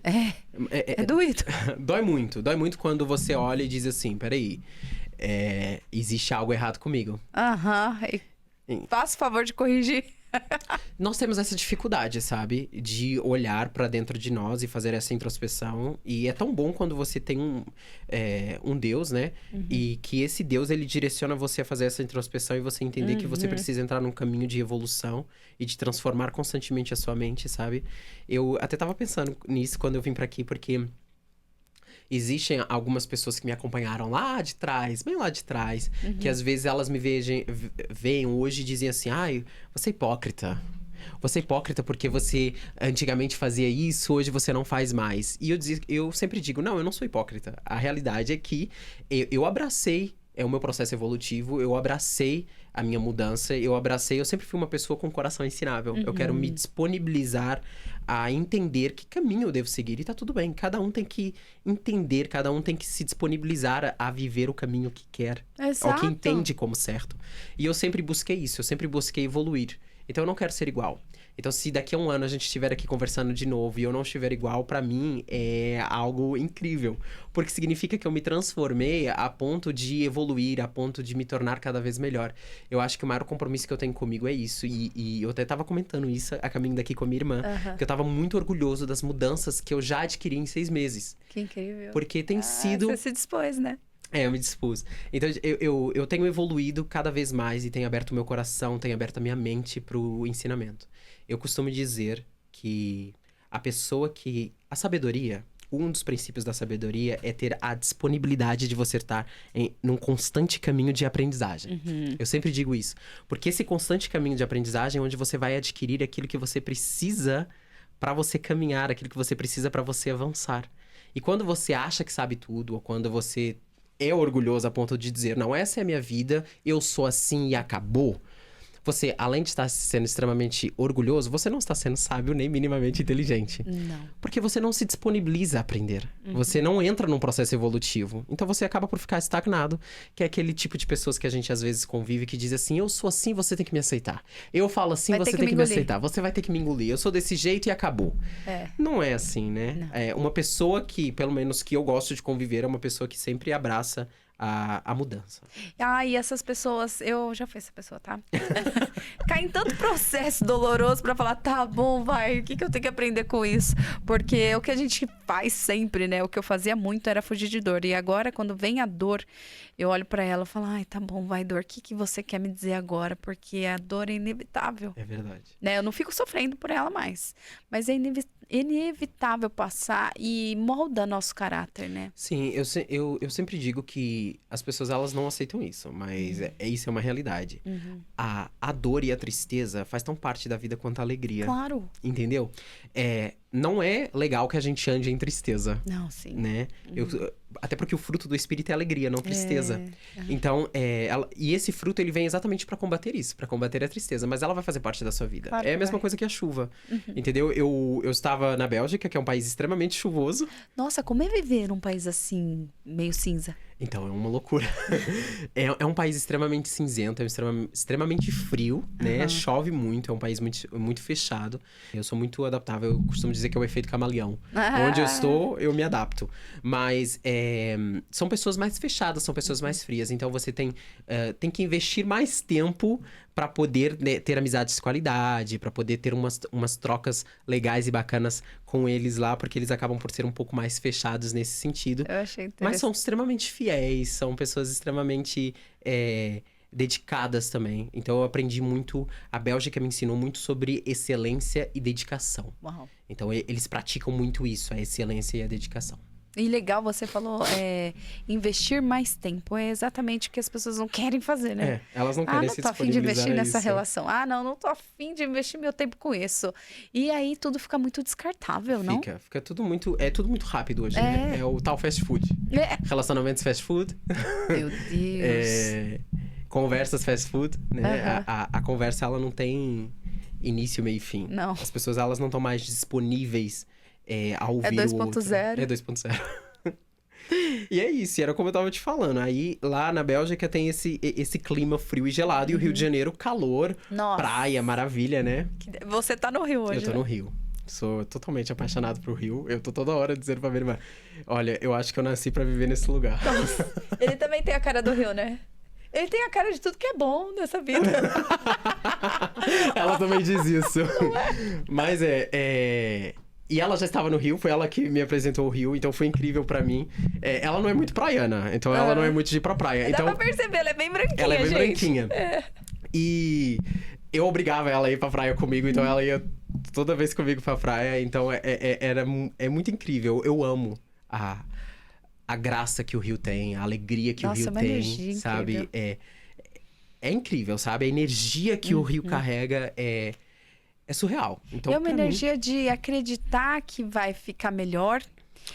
É doído. Dói muito quando você olha e diz assim, peraí, existe algo errado comigo. Faça o favor de corrigir. Nós temos essa dificuldade, sabe? De olhar pra dentro de nós e fazer essa introspeção. E é tão bom quando você tem um Deus, né? E que esse Deus, ele direciona você a fazer essa introspeção e você entender que você precisa entrar num caminho de evolução e de transformar constantemente a sua mente, sabe? Eu até tava pensando nisso quando eu vim pra aqui, porque... Existem algumas pessoas que me acompanharam lá de trás, bem lá de trás, que às vezes elas me veem hoje e dizem assim, você é hipócrita. Você é hipócrita porque você antigamente fazia isso, hoje você não faz mais. E eu sempre digo, não, eu não sou hipócrita. A realidade é que eu abracei o meu processo evolutivo, eu abracei a minha mudança, eu sempre fui uma pessoa com coração ensinável. Eu quero me disponibilizar a entender que caminho eu devo seguir. E tá tudo bem, cada um tem que entender, cada um tem que se disponibilizar a viver o caminho que quer. Exato. Ou que entende como certo. E eu sempre busquei isso, eu sempre busquei evoluir. Então eu não quero ser igual. Então, se daqui a um ano a gente estiver aqui conversando de novo e eu não estiver igual, pra mim é algo incrível. Porque significa que eu me transformei a ponto de evoluir, a ponto de me tornar cada vez melhor. Eu acho que o maior compromisso que eu tenho comigo é isso. E eu até tava comentando isso a caminho daqui com a minha irmã. Que eu tava muito orgulhoso das mudanças que eu já adquiri em 6 meses. Que incrível. Porque tem sido... Você se dispôs, né? Eu me dispus. Então, eu tenho evoluído cada vez mais e tenho aberto o meu coração, tenho aberto a minha mente pro ensinamento. Eu costumo dizer que a sabedoria, um dos princípios da sabedoria é ter a disponibilidade de você estar num constante caminho de aprendizagem. Eu sempre digo isso. Porque esse constante caminho de aprendizagem é onde você vai adquirir aquilo que você precisa para você caminhar, aquilo que você precisa para você avançar. E quando você acha que sabe tudo, ou quando você é orgulhoso a ponto de dizer, não, essa é a minha vida, eu sou assim e acabou. Você, além de estar sendo extremamente orgulhoso, você não está sendo sábio nem minimamente inteligente. Não. Porque você não se disponibiliza a aprender. Você não entra num processo evolutivo. Então você acaba por ficar estagnado, que é aquele tipo de pessoas que a gente às vezes convive que diz assim, eu sou assim, você tem que me aceitar. Eu falo assim, você tem que me aceitar. Você vai ter que me engolir. Eu sou desse jeito e acabou. Não é assim, né? É uma pessoa que, pelo menos que eu gosto de conviver, é uma pessoa que sempre abraça a mudança. E essas pessoas, eu já fui essa pessoa, tá? Cai em tanto processo doloroso pra falar, tá bom, vai, o que eu tenho que aprender com isso? Porque o que a gente faz sempre, né? O que eu fazia muito era fugir de dor. E agora, quando vem a dor, eu olho pra ela e falo, ai, tá bom, vai, dor, o que você quer me dizer agora? Porque a dor é inevitável. É verdade. Né? Eu não fico sofrendo por ela mais. Mas é inevitável passar e molda nosso caráter, né? Sim, eu sempre digo que as pessoas, elas não aceitam isso, mas isso é uma realidade. A dor e a tristeza faz tão parte da vida quanto a alegria. Claro. Entendeu? Não é legal que a gente ande em tristeza. Não, sim. Né? Até porque o fruto do espírito é alegria, não tristeza. Então, e esse fruto, ele vem exatamente pra combater isso, pra combater a tristeza. Mas ela vai fazer parte da sua vida. Claro É a mesma coisa que a chuva. Entendeu? Eu estava na Bélgica, que é um país extremamente chuvoso. Nossa, como é viver num país assim, meio cinza? Então, é uma loucura. É um país extremamente cinzento, extremamente frio, né? Chove muito, é um país muito, muito fechado. Eu sou muito adaptável, eu costumo dizer que é o efeito camaleão. Onde eu estou, eu me adapto. Mas são pessoas mais fechadas, são pessoas mais frias. Então, você tem que investir mais tempo para poder, né, ter amizades de qualidade, para poder ter umas trocas legais e bacanas com eles lá, porque eles acabam por ser um pouco mais fechados nesse sentido. Eu achei interessante. Mas são extremamente fiéis, são pessoas extremamente dedicadas também. Então eu aprendi muito, a Bélgica me ensinou muito sobre excelência e dedicação. Uau. Então eles praticam muito isso, a excelência e a dedicação. E legal, você falou, investir mais tempo. É exatamente o que as pessoas não querem fazer, né? Elas não querem se disponibilizar. Não tô afim de investir nessa isso. relação. Não tô afim de investir meu tempo com isso. E aí tudo fica muito descartável, não? Fica tudo muito... É tudo muito rápido hoje, né? É o tal fast food. Relacionamentos fast food. Meu Deus. Conversas fast food, né? A conversa, ela não tem início, meio e fim. Não. As pessoas, elas não estão mais disponíveis a ouvir o outro. 2.0. É 2.0. E é isso, era como eu tava te falando. Aí, lá na Bélgica tem esse clima frio e gelado. E o Rio de Janeiro, calor, praia, maravilha, né? Você tá no Rio hoje, Eu tô no Rio. Sou totalmente apaixonado pro Rio. Eu tô toda hora dizendo pra minha irmã, olha, eu acho que eu nasci pra viver nesse lugar. Nossa, ele também tem a cara do Rio, né? Ele tem a cara de tudo que é bom nessa vida. Ela também diz isso. Mas E ela já estava no Rio, foi ela que me apresentou o Rio, então foi incrível pra mim. Ela não é muito praiana, então ela não é muito de ir pra praia. Então, dá pra perceber, ela é bem branquinha, ela é bem gente. branquinha. E eu obrigava ela a ir pra praia comigo, então ela ia toda vez comigo pra praia. Então é muito incrível. Eu amo a graça que o Rio tem, a alegria que o Rio tem, sabe? É incrível, sabe? A energia que o Rio carrega é surreal. Então, é uma energia de acreditar que vai ficar melhor.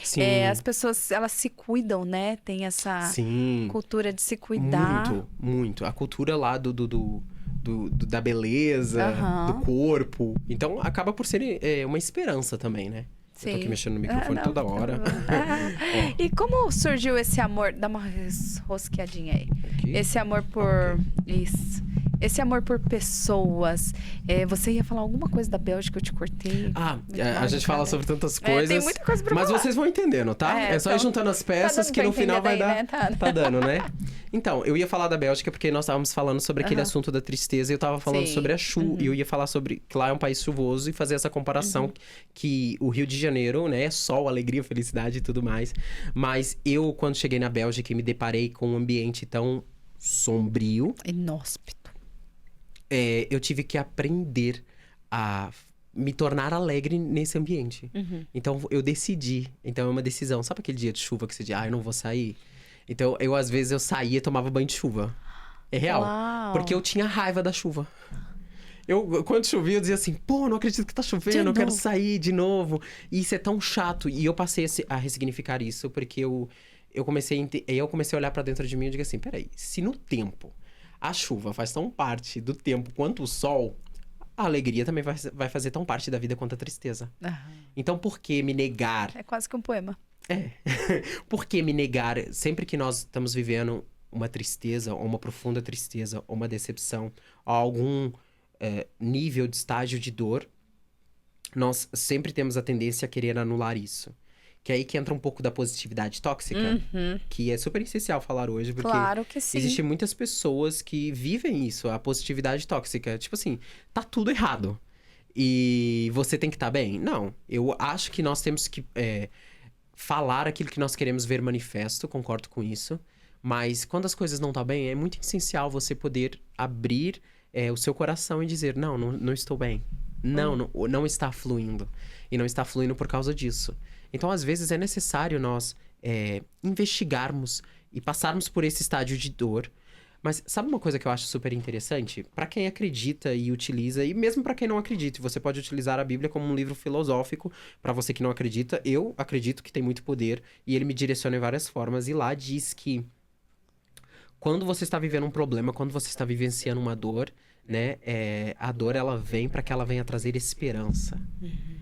Sim. As pessoas, elas se cuidam, né? Tem essa Sim. cultura de se cuidar. Muito, muito. A cultura lá da beleza, do corpo. Então, acaba por ser uma esperança também, né? Sim. Eu tô aqui mexendo no microfone toda hora. E como surgiu esse amor? Dá uma rosqueadinha aí. Aqui? Esse amor por... Isso. esse amor por pessoas. Você ia falar alguma coisa da Bélgica, eu te cortei. A gente fala sobre tantas coisas. Tem muita coisa pra mas falar. vocês vão entendendo, tá? É só ir juntando as peças que no final vai dar. Né? Tá dando, né? Então, eu ia falar da Bélgica porque nós estávamos falando sobre aquele assunto da tristeza e eu tava falando sobre a chuva. E eu ia falar sobre que lá é um país chuvoso e fazer essa comparação que o Rio de Janeiro, né? É sol, alegria, felicidade e tudo mais. Mas eu, quando cheguei na Bélgica e me deparei com um ambiente tão sombrio... Inóspito. Eu tive que aprender a me tornar alegre nesse ambiente. Então, eu decidi. Então, é uma decisão. Sabe aquele dia de chuva que você diz, eu não vou sair? Então, às vezes, eu saía e tomava banho de chuva. É real. Uau. Porque eu tinha raiva da chuva. Quando chovia, eu dizia assim, não acredito que tá chovendo, eu quero sair de novo. E isso é tão chato. E eu passei a ressignificar isso, porque eu comecei a olhar pra dentro de mim e digo assim, peraí, se no tempo a chuva faz tão parte do tempo quanto o sol, a alegria também vai fazer tão parte da vida quanto a tristeza. Então, por que me negar? É quase que um poema. Por que me negar sempre que nós estamos vivendo uma tristeza, ou uma profunda tristeza, ou uma decepção, ou algum nível de estágio de dor, nós sempre temos a tendência a querer anular isso. Que é aí que entra um pouco da positividade tóxica, que é super essencial falar hoje, porque claro que sim. Existem muitas pessoas que vivem isso, a positividade tóxica. Tipo assim, tá tudo errado. E você tem que estar bem? Não. Eu acho que nós temos que falar aquilo que nós queremos ver manifesto, concordo com isso. Mas quando as coisas não estão bem, é muito essencial você poder abrir o seu coração e dizer, não estou bem. Não está fluindo. E não está fluindo por causa disso. Então, às vezes, é necessário nós investigarmos e passarmos por esse estágio de dor. Mas sabe uma coisa que eu acho super interessante? Para quem acredita e utiliza, e mesmo para quem não acredita, você pode utilizar a Bíblia como um livro filosófico. Para você que não acredita, eu acredito que tem muito poder e ele me direciona em várias formas. E lá diz que quando você está vivendo um problema, quando você está vivenciando uma dor, né? A dor, ela vem para que ela venha trazer esperança.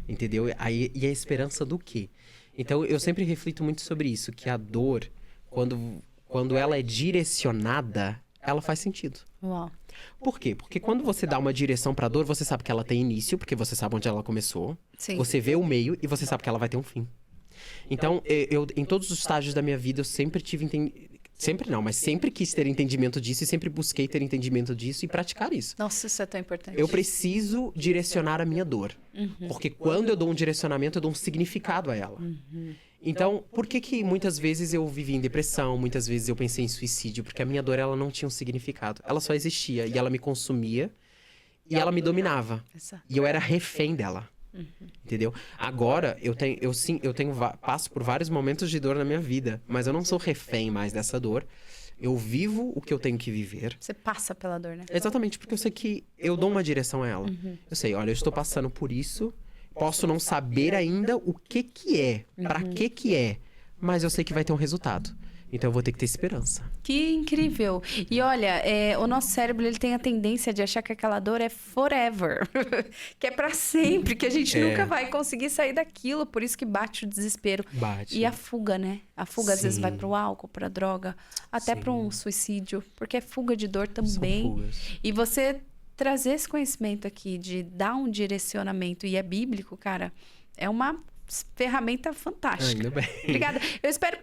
Entendeu? E a esperança do quê? Então, eu sempre reflito muito sobre isso. Que a dor, quando ela é direcionada, ela faz sentido. Uau. Por quê? Porque quando você dá uma direção pra dor, você sabe que ela tem início, porque você sabe onde ela começou. Sim. Você vê o meio e você sabe que ela vai ter um fim. Então, eu em todos os estágios da minha vida, eu sempre tive... Sempre não, mas sempre quis ter entendimento disso e sempre busquei ter entendimento disso e praticar isso. Nossa, isso é tão importante. Eu preciso direcionar a minha dor. Porque quando eu dou um direcionamento, eu dou um significado a ela. Então, por que muitas vezes eu vivi em depressão, muitas vezes eu pensei em suicídio? Porque a minha dor, ela não tinha um significado. Ela só existia e ela me consumia e ela me dominava. Exato. E eu era refém dela. Entendeu? Agora, eu passo por vários momentos de dor na minha vida, mas eu não sou refém mais dessa dor. Eu vivo o que eu tenho que viver. Você passa pela dor, né? Exatamente, porque eu sei que eu dou uma direção a ela. Eu sei, olha, eu estou passando por isso, posso não saber ainda o que é, pra que é, mas eu sei que vai ter um resultado. Então eu vou ter que ter esperança. Que incrível! E olha, o nosso cérebro ele tem a tendência de achar que aquela dor é forever. Que é pra sempre, que a gente nunca vai conseguir sair daquilo. Por isso que bate o desespero. Bate. E a fuga, né? A fuga às vezes Sim. vai pro álcool, pra droga, até pra um suicídio. Porque é fuga de dor também. São fugas. E você trazer esse conhecimento aqui de dar um direcionamento e é bíblico, cara, é uma ferramenta fantástica. Ainda bem. Obrigada. Eu espero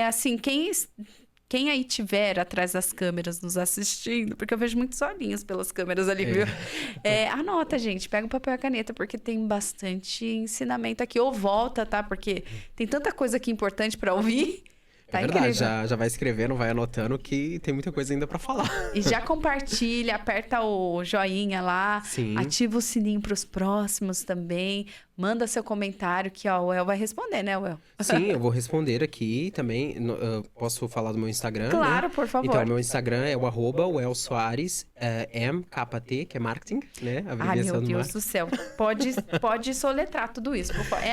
assim, quem aí tiver atrás das câmeras nos assistindo, porque eu vejo muitos olhinhos pelas câmeras ali, viu? Anota, gente, pega o papel e a caneta, porque tem bastante ensinamento aqui. Ou volta, tá? Porque tem tanta coisa aqui importante pra ouvir. Tá verdade, incrível. já vai escrevendo, vai anotando que tem muita coisa ainda pra falar. E já compartilha, aperta o joinha lá, Sim. ativa o sininho pros próximos também, manda seu comentário que ó, o El vai responder, né, El? Sim, eu vou responder aqui também. Posso falar do meu Instagram? Claro, né? por favor. Então, meu Instagram é o @welsoares, MKT, que é marketing, né? A Ai, abreviação meu do Deus marketing. do céu. Pode soletrar tudo isso, por favor.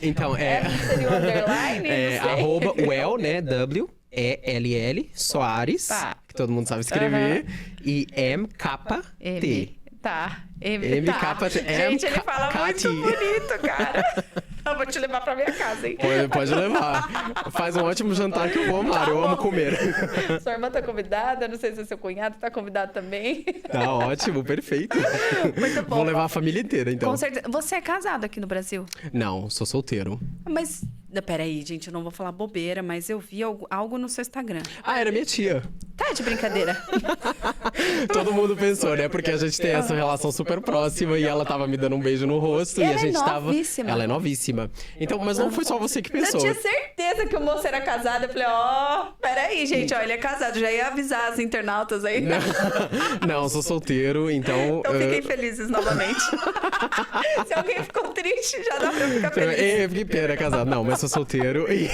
Então, seria o underline? Não sei. @well, né? WELL, Soares, Tá. que todo mundo sabe escrever, e MKT. Tá. MKT. Gente, ele fala muito bonito, cara. Tá vou te levar pra minha casa, hein? Pode levar. Faz um ótimo jantar que eu vou amar. Eu amo comer. Sua irmã tá convidada, não sei se seu cunhado tá convidado também. Tá ótimo, perfeito. Muito bom. Vou levar a família inteira, então. Com certeza. Você é casado aqui no Brasil? Não, sou solteiro. Mas, peraí, gente, eu não vou falar bobeira, mas eu vi algo no seu Instagram. Ah, era minha tia. Tá de brincadeira. Todo mundo pensou, né? Porque a gente tem essa relação super próxima e ela tava me dando um beijo no rosto e Ela a gente é tava. novíssima. Ela é novíssima. Então, mas não foi só você que Eu pensou. tinha certeza que o moço era casado. Eu falei, peraí, gente, ele é casado. Já ia avisar as internautas aí. Não, sou solteiro, então. Então fiquem felizes novamente. Se alguém ficou triste, já dá pra ficar feliz. Eu fiquei pena, casado. Não, mas sou solteiro e.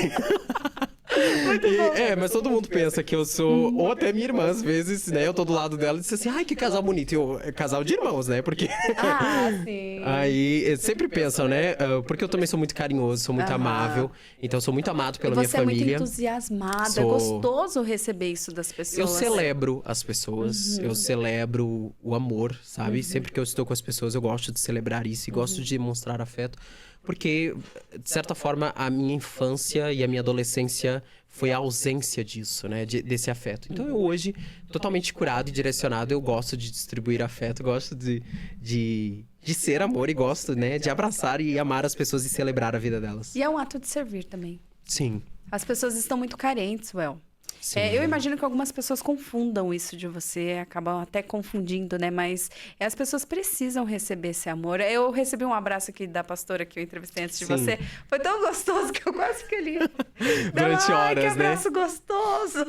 Mas todo mundo pensa que eu sou, ou até minha irmã, às vezes, né? Eu tô do lado dela e diz assim, ai, que casal bonito. E eu, é casal de irmãos, né? Porque. Ah, sim. Aí, sempre pensam, né? Porque eu também sou muito carinhoso, sou muito amável. Então, sou muito amado pela minha Você é muito família. entusiasmada. Sou- É gostoso receber isso das pessoas. Eu celebro as pessoas, eu celebro o amor, sabe? Sempre que eu estou com as pessoas, eu gosto de celebrar isso e gosto de demonstrar afeto. Porque, de certa forma, a minha infância e a minha adolescência foi a ausência disso, né? Desse afeto. Então, eu hoje, totalmente curado e direcionado, eu gosto de distribuir afeto, gosto de ser amor e gosto, né? De abraçar e amar as pessoas e celebrar a vida delas. E é um ato de servir também. Sim. As pessoas estão muito carentes, Sim. Eu imagino que algumas pessoas confundam isso de você, acabam até confundindo, né? Mas as pessoas precisam receber esse amor. Eu recebi um abraço aqui da pastora que eu entrevistei antes de Sim. você. Foi tão gostoso que eu quase que ali. Durante horas, que né? abraço gostoso!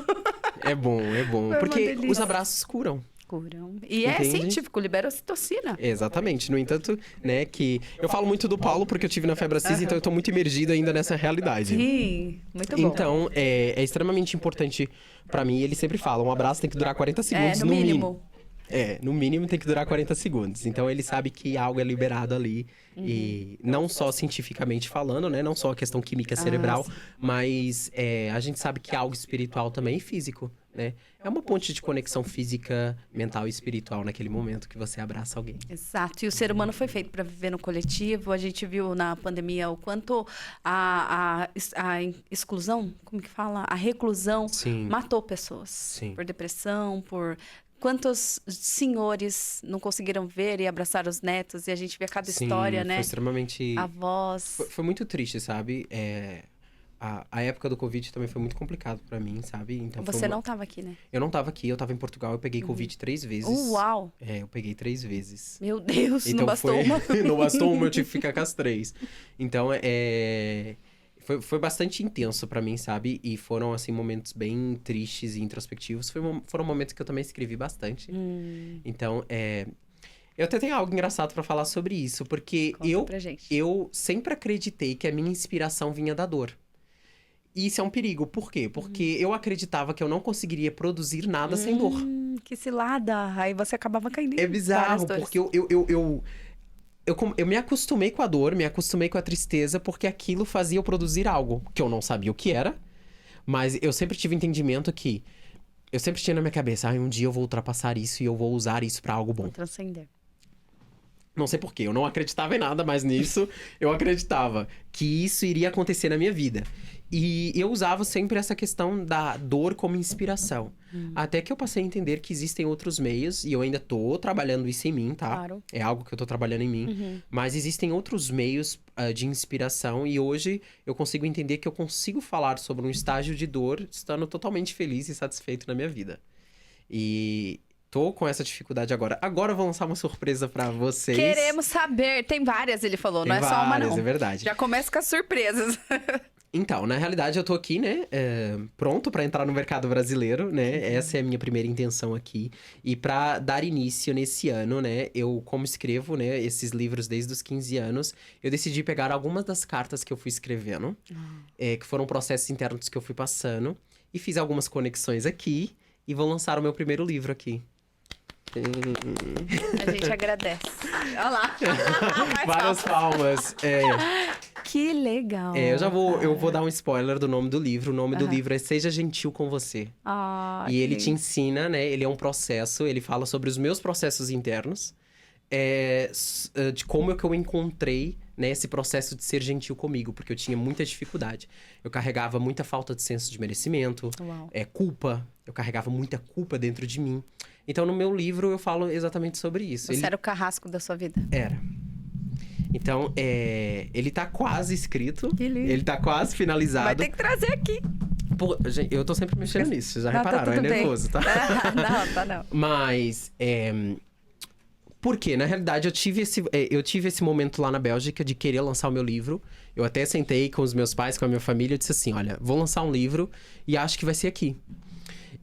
É bom, é bom. Foi uma Porque delícia. os abraços curam. Curam. E é Entende? científico, libera ocitocina. Exatamente. No entanto, né, que... Eu falo muito do Paulo porque eu tive na febre cis, então eu tô muito imergido ainda nessa realidade. Sim, muito bom. Então, é extremamente importante pra mim. Ele sempre fala, um abraço tem que durar 40 segundos, no mínimo. No mínimo tem que durar 40 segundos. Então, ele sabe que algo é liberado ali. E não só cientificamente falando, né? Não só a questão química cerebral, mas a gente sabe que é algo espiritual também e físico, né? É uma ponte de conexão física, mental e espiritual naquele momento que você abraça alguém. Exato. E o ser humano foi feito para viver no coletivo. A gente viu na pandemia o quanto a exclusão, como que fala? A reclusão Sim. matou pessoas. Sim. Por depressão, por... Quantos senhores não conseguiram ver e abraçar os netos? E a gente vê cada história, né? Foi extremamente... Avós. Foi muito triste, sabe? A época do Covid também foi muito complicado pra mim, sabe? Então Você não estava aqui, né? Eu não tava aqui, eu tava em Portugal, eu peguei Covid 3 vezes. Uau! Eu peguei 3 vezes. Meu Deus, Então não bastou uma. Não bastou uma, eu tive que ficar com as 3. Então, foi bastante intenso pra mim, sabe? E foram, assim, momentos bem tristes e introspectivos. Foram momentos que eu também escrevi bastante. Então, eu até tenho algo engraçado pra falar sobre isso. Porque Conta pra gente. eu sempre acreditei que a minha inspiração vinha da dor. E isso é um perigo. Por quê? Porque eu acreditava que eu não conseguiria produzir nada sem dor. Que cilada! Aí você acabava caindo em É várias bizarro, dores. porque eu me acostumei com a dor, me acostumei com a tristeza, porque aquilo fazia eu produzir algo que eu não sabia o que era, mas eu sempre tive entendimento que eu sempre tinha na minha cabeça, um dia eu vou ultrapassar isso e eu vou usar isso pra algo bom. Vou transcender. Não sei porquê, eu não acreditava em nada, mas nisso eu acreditava que isso iria acontecer na minha vida. E eu usava sempre essa questão da dor como inspiração. Até que eu passei a entender que existem outros meios, e eu ainda tô trabalhando isso em mim, tá? Claro. É algo que eu tô trabalhando em mim. Mas existem outros meios de inspiração, e hoje eu consigo entender que eu consigo falar sobre um estágio de dor estando totalmente feliz e satisfeito na minha vida. E tô com essa dificuldade agora. Agora eu vou lançar uma surpresa pra vocês. Queremos saber. Tem várias, ele falou, Tem não é só uma, várias, não. é verdade. Já começa com as surpresas. Então, na realidade, eu tô aqui, né, pronto pra entrar no mercado brasileiro, né? Essa é a minha primeira intenção aqui. E pra dar início nesse ano, né, eu, como escrevo, né, esses livros desde os 15 anos, eu decidi pegar algumas das cartas que eu fui escrevendo, que foram processos internos que eu fui passando, e fiz algumas conexões aqui, e vou lançar o meu primeiro livro aqui. A gente agradece. Olha lá. Várias palmas. Que legal. Eu vou dar um spoiler do nome do livro. O nome do livro é Seja Gentil com Você. E ele te ensina, né? Ele é um processo, ele fala sobre os meus processos internos, de como é que eu encontrei né, esse processo de ser gentil comigo, porque eu tinha muita dificuldade. Eu carregava muita falta de senso de merecimento, culpa. Eu carregava muita culpa dentro de mim. Então, no meu livro, eu falo exatamente sobre isso. Você era o carrasco da sua vida. Era. Então, ele tá quase escrito. Que lindo. Ele tá quase finalizado. Vai ter que trazer aqui. Pô, gente, eu tô sempre mexendo nisso, vocês já repararam, tá nervoso, tá? Não. Mas, por quê? Na realidade, eu tive esse momento lá na Bélgica de querer lançar o meu livro. Eu até sentei com os meus pais, com a minha família, e disse assim, olha, vou lançar um livro e acho que vai ser aqui.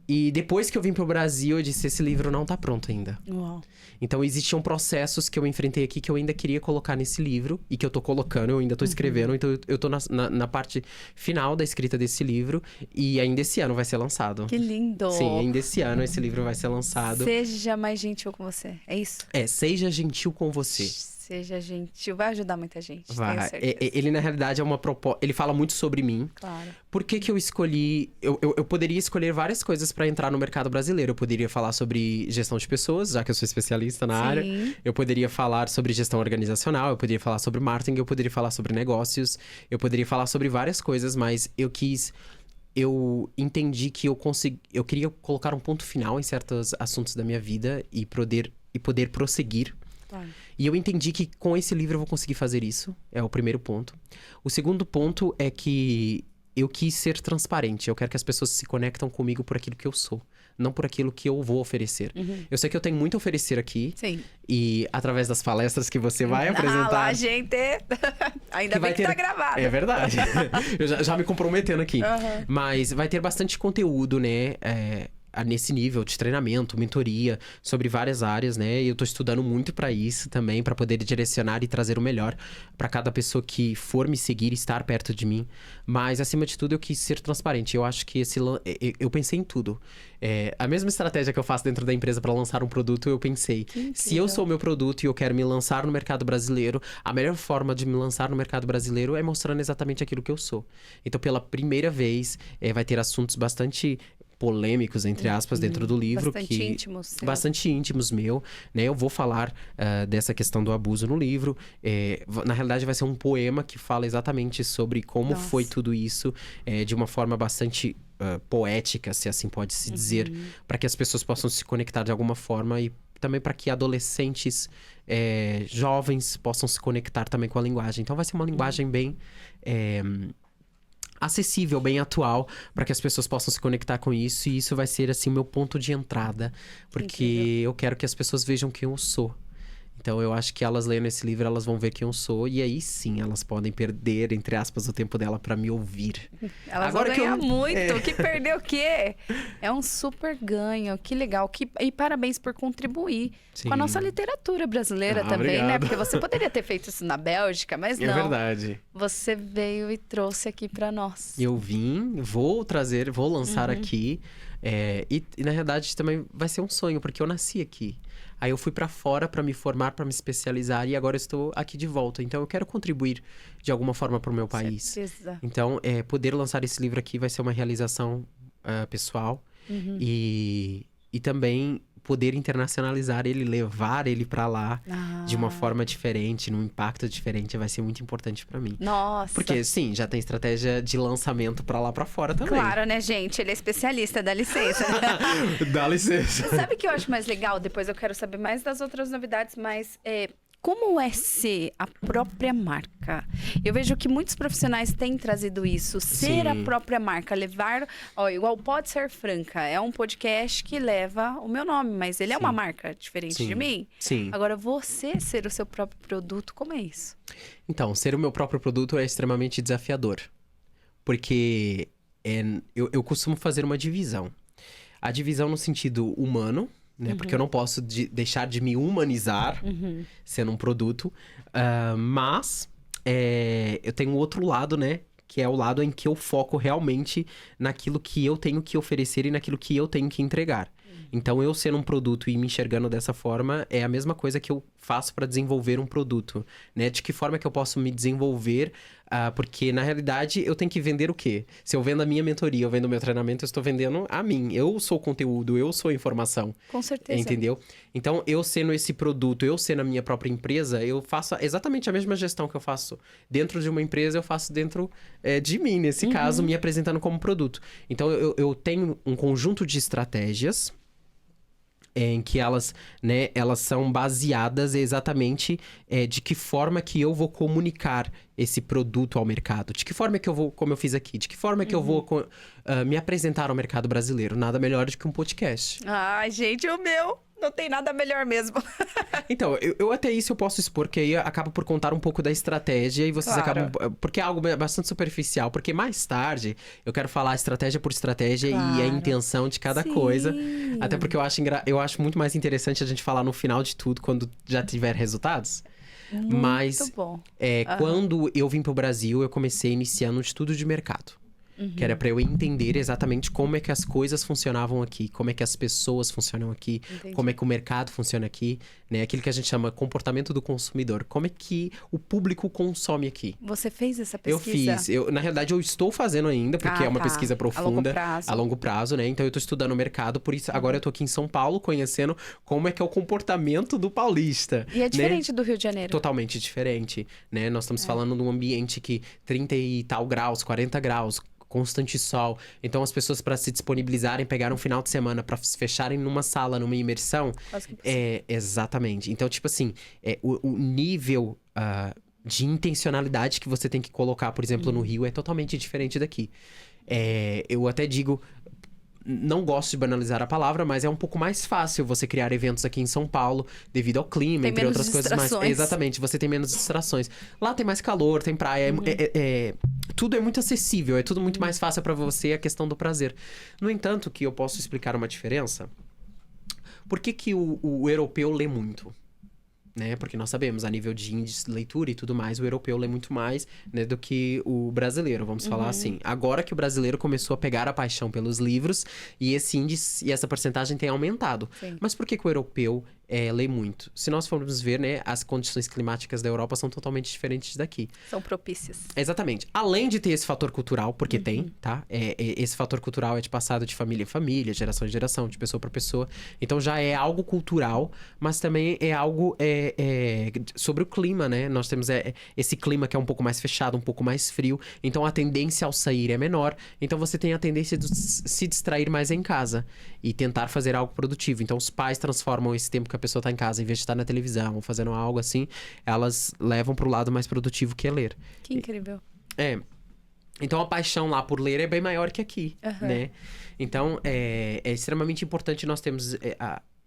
E depois que eu vim pro Brasil, eu disse, esse livro não tá pronto ainda. Uau. Então, existiam processos que eu enfrentei aqui que eu ainda queria colocar nesse livro. E que eu tô colocando, eu ainda tô escrevendo. Então, eu tô na parte final da escrita desse livro. E ainda esse ano vai ser lançado. Que lindo! Sim, ainda esse ano esse livro vai ser lançado. Seja mais gentil com você, é isso? Seja gentil com você. Seja gentil, vai ajudar muita gente. Vai. Ele, na realidade, é uma proposta. Ele fala muito sobre mim. Claro. Por que eu escolhi. Eu poderia escolher várias coisas para entrar no mercado brasileiro. Eu poderia falar sobre gestão de pessoas, já que eu sou especialista na área. Eu poderia falar sobre gestão organizacional. Eu poderia falar sobre marketing. Eu poderia falar sobre negócios. Eu poderia falar sobre várias coisas, mas eu entendi que eu queria colocar um ponto final em certos assuntos da minha vida e poder prosseguir. Claro. E eu entendi que com esse livro eu vou conseguir fazer isso. É o primeiro ponto. O segundo ponto é que eu quis ser transparente. Eu quero que as pessoas se conectam comigo por aquilo que eu sou, não por aquilo que eu vou oferecer. Eu sei que eu tenho muito a oferecer aqui. Sim. E através das palestras que você vai apresentar... lá, gente! Ainda bem que tá gravado. É verdade. Eu já me comprometendo aqui. Mas vai ter bastante conteúdo, né? Nesse nível de treinamento, mentoria, sobre várias áreas, né? E eu tô estudando muito para isso também, para poder direcionar e trazer o melhor para cada pessoa que for me seguir e estar perto de mim. Mas, acima de tudo, eu quis ser transparente. Eu acho que eu pensei em tudo. A mesma estratégia que eu faço dentro da empresa para lançar um produto, eu pensei, se eu sou o meu produto e eu quero me lançar no mercado brasileiro, a melhor forma de me lançar no mercado brasileiro é mostrando exatamente aquilo que eu sou. Então, pela primeira vez, vai ter assuntos bastante polêmicos, entre aspas, dentro do livro. Bastante íntimos meu, né? Eu vou falar dessa questão do abuso no livro. Na realidade, vai ser um poema que fala exatamente sobre como foi tudo isso, de uma forma bastante poética, se assim pode se dizer, para que as pessoas possam se conectar de alguma forma e também para que adolescentes, jovens, possam se conectar também com a linguagem. Então, vai ser uma linguagem bem... acessível, bem atual, para que as pessoas possam se conectar com isso. E isso vai ser, assim, o meu ponto de entrada. Porque eu quero que as pessoas vejam quem eu sou. Então, eu acho que elas lendo esse livro, elas vão ver quem eu sou. E aí, sim, elas podem perder, entre aspas, o tempo dela para me ouvir. Elas vão ganhar muito. Que perder o quê? É um super ganho. Que legal. E parabéns por contribuir com a nossa literatura brasileira também, obrigado. né? Porque você poderia ter feito isso na Bélgica, mas não. É verdade. Você veio e trouxe aqui para nós. Eu vim, vou lançar aqui. E, na realidade, também vai ser um sonho, porque eu nasci aqui. Aí eu fui pra fora pra me formar, pra me especializar, e agora eu estou aqui de volta. Então, eu quero contribuir de alguma forma pro meu país. Certeza. Então, poder lançar esse livro aqui vai ser uma realização pessoal. E também poder internacionalizar ele, levar ele pra lá de uma forma diferente, num impacto diferente, vai ser muito importante pra mim. Nossa! Porque, sim, já tem estratégia de lançamento pra lá pra fora também. Claro, né, gente? Ele é especialista, dá licença. Dá licença. Sabe o que eu acho mais legal? Depois eu quero saber mais das outras novidades, mas como é ser a própria marca? Eu vejo que muitos profissionais têm trazido isso. Ser a própria marca, levar... igual Pode Ser Franca. É um podcast que leva o meu nome, mas ele é uma marca diferente de mim. Sim. Agora, você ser o seu próprio produto, como é isso? Então, ser o meu próprio produto é extremamente desafiador. Porque eu costumo fazer uma divisão. A divisão no sentido humano, né? Porque eu não posso deixar de me humanizar sendo um produto. Mas eu tenho um outro lado, né? Que é o lado em que eu foco realmente naquilo que eu tenho que oferecer e naquilo que eu tenho que entregar. Então, eu sendo um produto e me enxergando dessa forma, é a mesma coisa que eu faço para desenvolver um produto, né? De que forma que eu posso me desenvolver, porque, na realidade, eu tenho que vender o quê? Se eu vendo a minha mentoria, eu vendo o meu treinamento, eu estou vendendo a mim. Eu sou conteúdo, eu sou informação. Com certeza. Entendeu? Então, eu sendo esse produto, eu sendo a minha própria empresa, eu faço exatamente a mesma gestão que eu faço dentro de uma empresa, eu faço dentro de mim, nesse caso, me apresentando como produto. Então, eu tenho um conjunto de estratégias em que elas, né, elas são baseadas exatamente de que forma que eu vou comunicar esse produto ao mercado. De que forma que eu vou, como eu fiz aqui, de que forma que eu vou me apresentar ao mercado brasileiro. Nada melhor do que um podcast. Ai, gente, o meu não tem nada melhor mesmo. Então, eu até isso eu posso expor, que aí acaba por contar um pouco da estratégia e vocês acabam... Porque é algo bastante superficial, porque mais tarde eu quero falar estratégia por estratégia e a intenção de cada coisa. Até porque eu acho muito mais interessante a gente falar no final de tudo, quando já tiver resultados. Muito bom. Quando eu vim pro Brasil, eu comecei iniciando um estudo de mercado. Que era pra eu entender exatamente como é que as coisas funcionavam aqui, como é que as pessoas funcionam aqui, como é que o mercado funciona aqui, né? Aquilo que a gente chama comportamento do consumidor. Como é que o público consome aqui. Você fez essa pesquisa? Eu fiz. Na realidade, eu estou fazendo ainda, porque é uma pesquisa profunda. A longo prazo, né? Então, eu tô estudando o mercado, por isso agora eu tô aqui em São Paulo, conhecendo como é que é o comportamento do paulista. E é diferente, né? do Rio de Janeiro. Totalmente diferente, né? Nós estamos falando de um ambiente que 30 e tal graus, 40 graus, constante sol. Então, as pessoas, para se disponibilizarem, pegaram um final de semana para se fecharem numa sala, numa imersão. Quase que Exatamente. Então, tipo assim, o nível de intencionalidade que você tem que colocar, por exemplo, no Rio, é totalmente diferente daqui. Eu até digo... Não gosto de banalizar a palavra, mas é um pouco mais fácil você criar eventos aqui em São Paulo, devido ao clima, entre outras coisas mais. Exatamente, você tem menos distrações. Lá tem mais calor, tem praia, tudo é muito acessível, é tudo muito mais fácil para você, a questão do prazer. No entanto, que eu posso explicar uma diferença, por que o europeu lê muito? Né? Porque nós sabemos, a nível de índice de leitura e tudo mais, o europeu lê muito mais, né, do que o brasileiro, vamos falar assim. Agora que o brasileiro começou a pegar a paixão pelos livros, e esse índice e essa porcentagem tem aumentado. Sim. Mas por que o europeu lê muito? Se nós formos ver, né, as condições climáticas da Europa são totalmente diferentes daqui. São propícias. Exatamente. Além de ter esse fator cultural, porque tem, tá? Esse fator cultural é de passado de família em família, geração em geração, de pessoa para pessoa. Então já é algo cultural, mas também é algo sobre o clima, né? Nós temos esse clima que é um pouco mais fechado, um pouco mais frio. Então a tendência ao sair é menor. Então você tem a tendência de se distrair mais em casa e tentar fazer algo produtivo. Então os pais transformam esse tempo que a pessoa tá em casa, em vez de estar na televisão, fazendo algo assim, elas levam pro lado mais produtivo que é ler. Que incrível. Então a paixão lá por ler é bem maior que aqui, né? Então é extremamente importante nós termos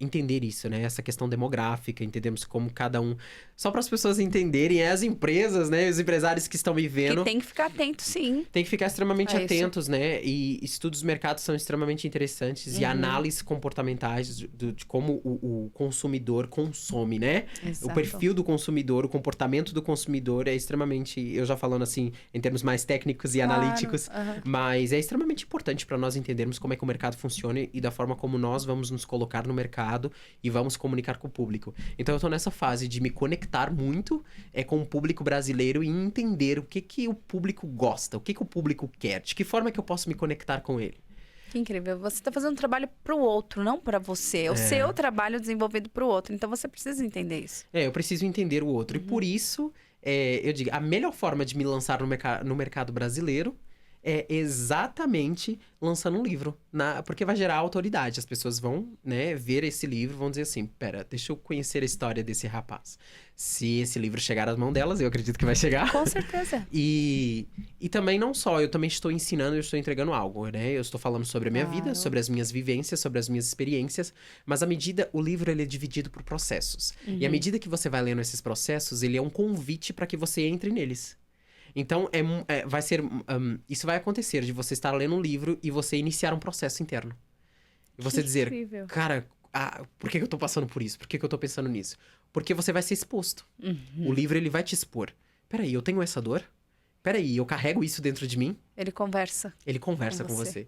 entender isso, né? Essa questão demográfica, entendemos como cada um... Só para as pessoas entenderem, as empresas, né? Os empresários que estão me vendo... Que tem que ficar atento, sim. Tem que ficar extremamente atentos, né? E estudos de mercado são extremamente interessantes. E análises comportamentais de como o consumidor consome, né? Exato. O perfil do consumidor, o comportamento do consumidor é extremamente... Eu já falando assim, em termos mais técnicos e analíticos. Mas é extremamente importante para nós entendermos como é que o mercado funciona e da forma como nós vamos nos colocar no mercado e vamos comunicar com o público. Então eu tô nessa fase de me conectar muito com o público brasileiro e entender o que o público gosta, o que o público quer, de que forma que eu posso me conectar com ele. Que incrível. Você está fazendo um trabalho para o outro, não para você. É o seu trabalho desenvolvido para o outro. Então você precisa entender isso. Eu preciso entender o outro. E por isso, eu digo, a melhor forma de me lançar no mercado brasileiro é exatamente lançando um livro. Porque vai gerar autoridade. As pessoas vão, né, ver esse livro, vão dizer assim, pera, deixa eu conhecer a história desse rapaz. Se esse livro chegar às mãos delas, eu acredito que vai chegar. Com certeza. E também não só, eu também estou ensinando, eu estou entregando algo, né? Eu estou falando sobre a minha vida, sobre as minhas vivências, sobre as minhas experiências. Mas o livro ele é dividido por processos. E à medida que você vai lendo esses processos, ele é um convite para que você entre neles. Então, vai ser... isso vai acontecer, de você estar lendo um livro e você iniciar um processo interno. E você dizer, incrível. cara, por que eu tô passando por isso? Por que eu tô pensando nisso? Porque você vai ser exposto. O livro, ele vai te expor. Peraí, eu tenho essa dor? Peraí, eu carrego isso dentro de mim? Ele conversa. Ele conversa com você.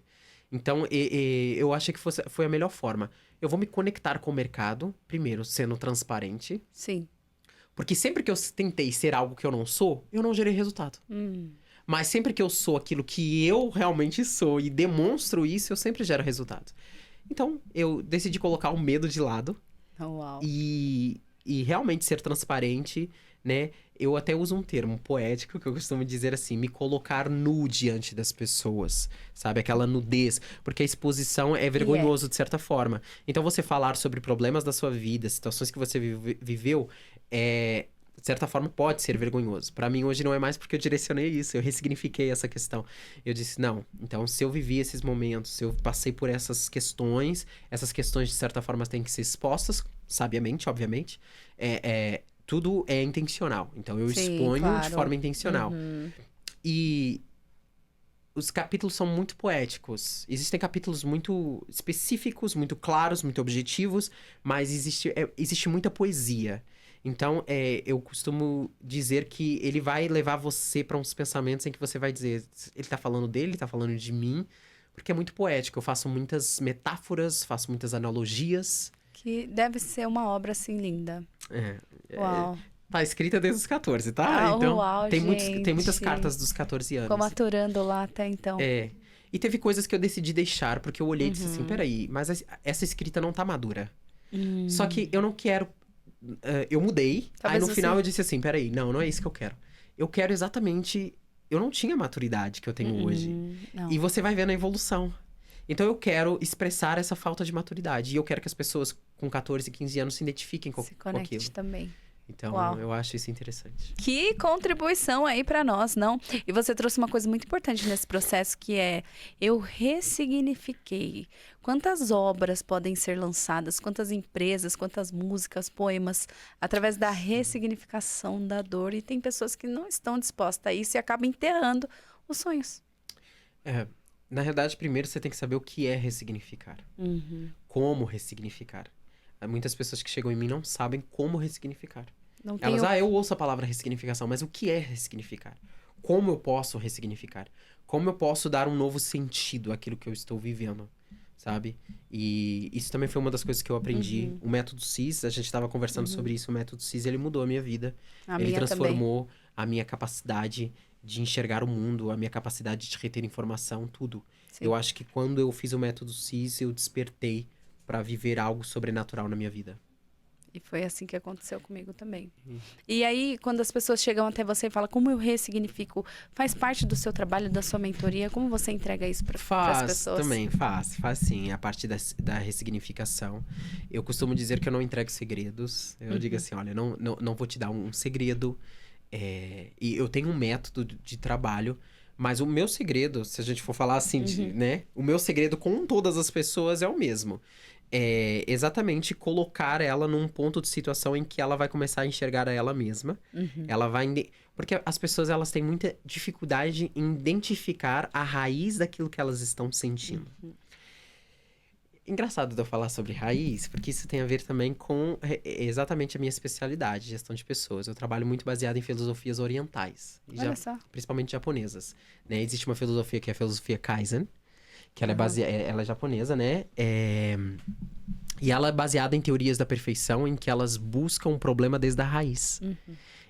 Então, eu acho que foi a melhor forma. Eu vou me conectar com o mercado, primeiro, sendo transparente. Sim. Porque sempre que eu tentei ser algo que eu não sou, eu não gerei resultado. Mas sempre que eu sou aquilo que eu realmente sou e demonstro isso, eu sempre gero resultado. Então, eu decidi colocar o medo de lado. Uau. E realmente ser transparente, né? Eu até uso um termo poético que eu costumo dizer assim, me colocar nu diante das pessoas, sabe? Aquela nudez, porque a exposição é vergonhoso de certa forma. Então, você falar sobre problemas da sua vida, situações que você viveu, de certa forma pode ser vergonhoso. Pra mim, hoje não é mais porque eu direcionei isso, eu ressignifiquei essa questão. Eu disse, não, então se eu vivi esses momentos, se eu passei por essas questões de certa forma têm que ser expostas, sabiamente, obviamente, tudo é intencional. Então, eu exponho de forma intencional. E os capítulos são muito poéticos. Existem capítulos muito específicos, muito claros, muito objetivos, mas existe muita poesia. Então, eu costumo dizer que ele vai levar você para uns pensamentos em que você vai dizer, ele tá falando dele, ele tá falando de mim, porque é muito poético. Eu faço muitas metáforas, faço muitas analogias. Que deve ser uma obra, assim, linda. Uau. Tá escrita desde os 14, tá? Então, uau, tem gente. muitas cartas dos 14 anos. Como aturando lá até então. E teve coisas que eu decidi deixar, porque eu olhei e disse assim, peraí, mas essa escrita não tá madura. Só que eu não quero... eu mudei, Talvez aí no final eu disse assim, peraí, não é isso que eu quero. Eu quero exatamente... Eu não tinha a maturidade que eu tenho hoje. Não. E você vai vendo a evolução. Então eu quero expressar essa falta de maturidade. E eu quero que as pessoas com 14, 15 anos se identifiquem com Se conecte aquilo. também. Então, Uau. eu acho isso interessante. Que contribuição aí pra nós, não? E você trouxe uma coisa muito importante nesse processo, que é eu ressignifiquei. Quantas obras podem ser lançadas, quantas empresas, quantas músicas, poemas, através da ressignificação da dor. E tem pessoas que não estão dispostas a isso e acabam enterrando os sonhos. Na verdade, primeiro você tem que saber o que é ressignificar. Como ressignificar. Muitas pessoas que chegam em mim não sabem como ressignificar. Não Elas, tem eu ouço a palavra ressignificação, mas o que é ressignificar? Como eu posso ressignificar? Como eu posso dar um novo sentido àquilo que eu estou vivendo, sabe? E isso também foi uma das coisas que eu aprendi. O método CIS, a gente estava conversando sobre isso, o método CIS, ele mudou a minha vida. Ele transformou a minha capacidade de enxergar o mundo, a minha capacidade de reter informação, tudo. Sim. Eu acho que quando eu fiz o método CIS, eu despertei para viver algo sobrenatural na minha vida. E foi assim que aconteceu comigo também. E aí, quando as pessoas chegam até você e falam, como eu ressignifico, faz parte do seu trabalho, da sua mentoria, como você entrega isso para as pessoas? Também, faz sim, a parte da ressignificação. Eu costumo dizer que eu não entrego segredos. Eu digo assim, olha, não vou te dar um segredo. E eu tenho um método de trabalho, mas o meu segredo, se a gente for falar assim, né? O meu segredo com todas as pessoas é o mesmo. É exatamente colocar ela num ponto de situação em que ela vai começar a enxergar a ela mesma. Ela vai... Porque as pessoas, elas têm muita dificuldade em identificar a raiz daquilo que elas estão sentindo. Engraçado de eu falar sobre raiz, porque isso tem a ver também com exatamente a minha especialidade, gestão de pessoas. Eu trabalho muito baseado em filosofias orientais. Olha só. Principalmente japonesas. Né? Existe uma filosofia que é a filosofia Kaizen, que ela ela é japonesa, né? E ela é baseada em teorias da perfeição, em que elas buscam o problema desde a raiz.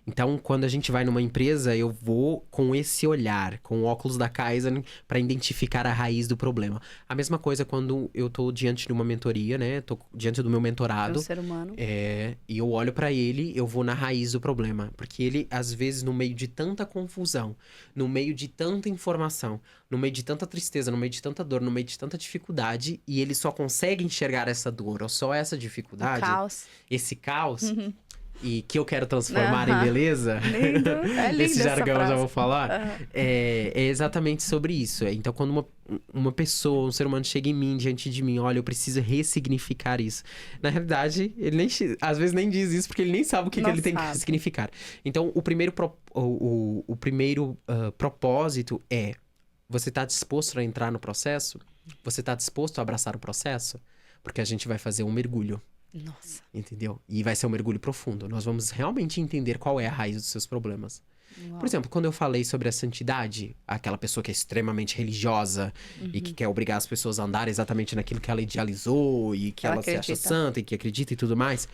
Então, quando a gente vai numa empresa, eu vou com esse olhar, com o óculos da Kaizen, para identificar a raiz do problema. A mesma coisa quando eu tô diante de uma mentoria, né? Tô diante do meu mentorado. Do ser humano. E eu olho para ele, eu vou na raiz do problema. Porque ele, às vezes, no meio de tanta confusão, no meio de tanta informação, no meio de tanta tristeza, no meio de tanta dor, no meio de tanta dificuldade, e ele só consegue enxergar essa dor, ou só essa dificuldade, esse caos, e que eu quero transformar em beleza. Lindo. É lindo Esse jargão eu já vou falar. É exatamente sobre isso. Então, quando uma pessoa, um ser humano chega em mim, diante de mim, olha, eu preciso ressignificar isso. Na realidade, ele nem, às vezes nem diz isso, porque ele nem sabe o que ele tem que ressignificar. Então, o primeiro propósito é: você tá disposto a entrar no processo? Você tá disposto a abraçar o processo? Porque a gente vai fazer um mergulho. Nossa. Entendeu? E vai ser um mergulho profundo. Nós vamos realmente entender qual é a raiz dos seus problemas. Por exemplo, quando eu falei sobre a santidade, aquela pessoa que é extremamente religiosa e que quer obrigar as pessoas a andar exatamente naquilo que ela idealizou e que ela se acha santa e que acredita e tudo mais.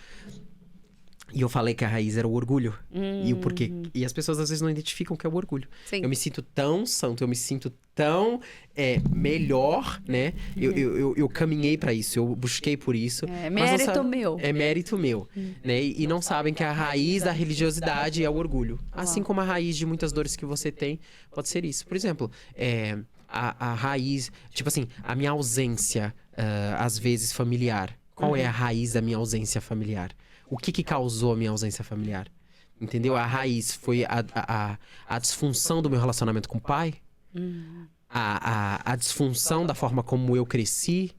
E eu falei que a raiz era o orgulho. E o porquê. E as pessoas às vezes não identificam o que é o orgulho. Sim. Eu me sinto tão santo, eu me sinto tão melhor, né? Eu caminhei pra isso, eu busquei por isso. É mas não mérito meu. É mérito meu, né? E não sabem que a raiz da religiosidade é o orgulho. Assim como a raiz de muitas dores que você tem, pode ser isso. Por exemplo, a raiz... Tipo assim, a minha ausência, às vezes, familiar. Qual é a raiz da minha ausência familiar? O que causou a minha ausência familiar? Entendeu? A raiz foi a disfunção do meu relacionamento com o pai? A disfunção da forma como eu cresci?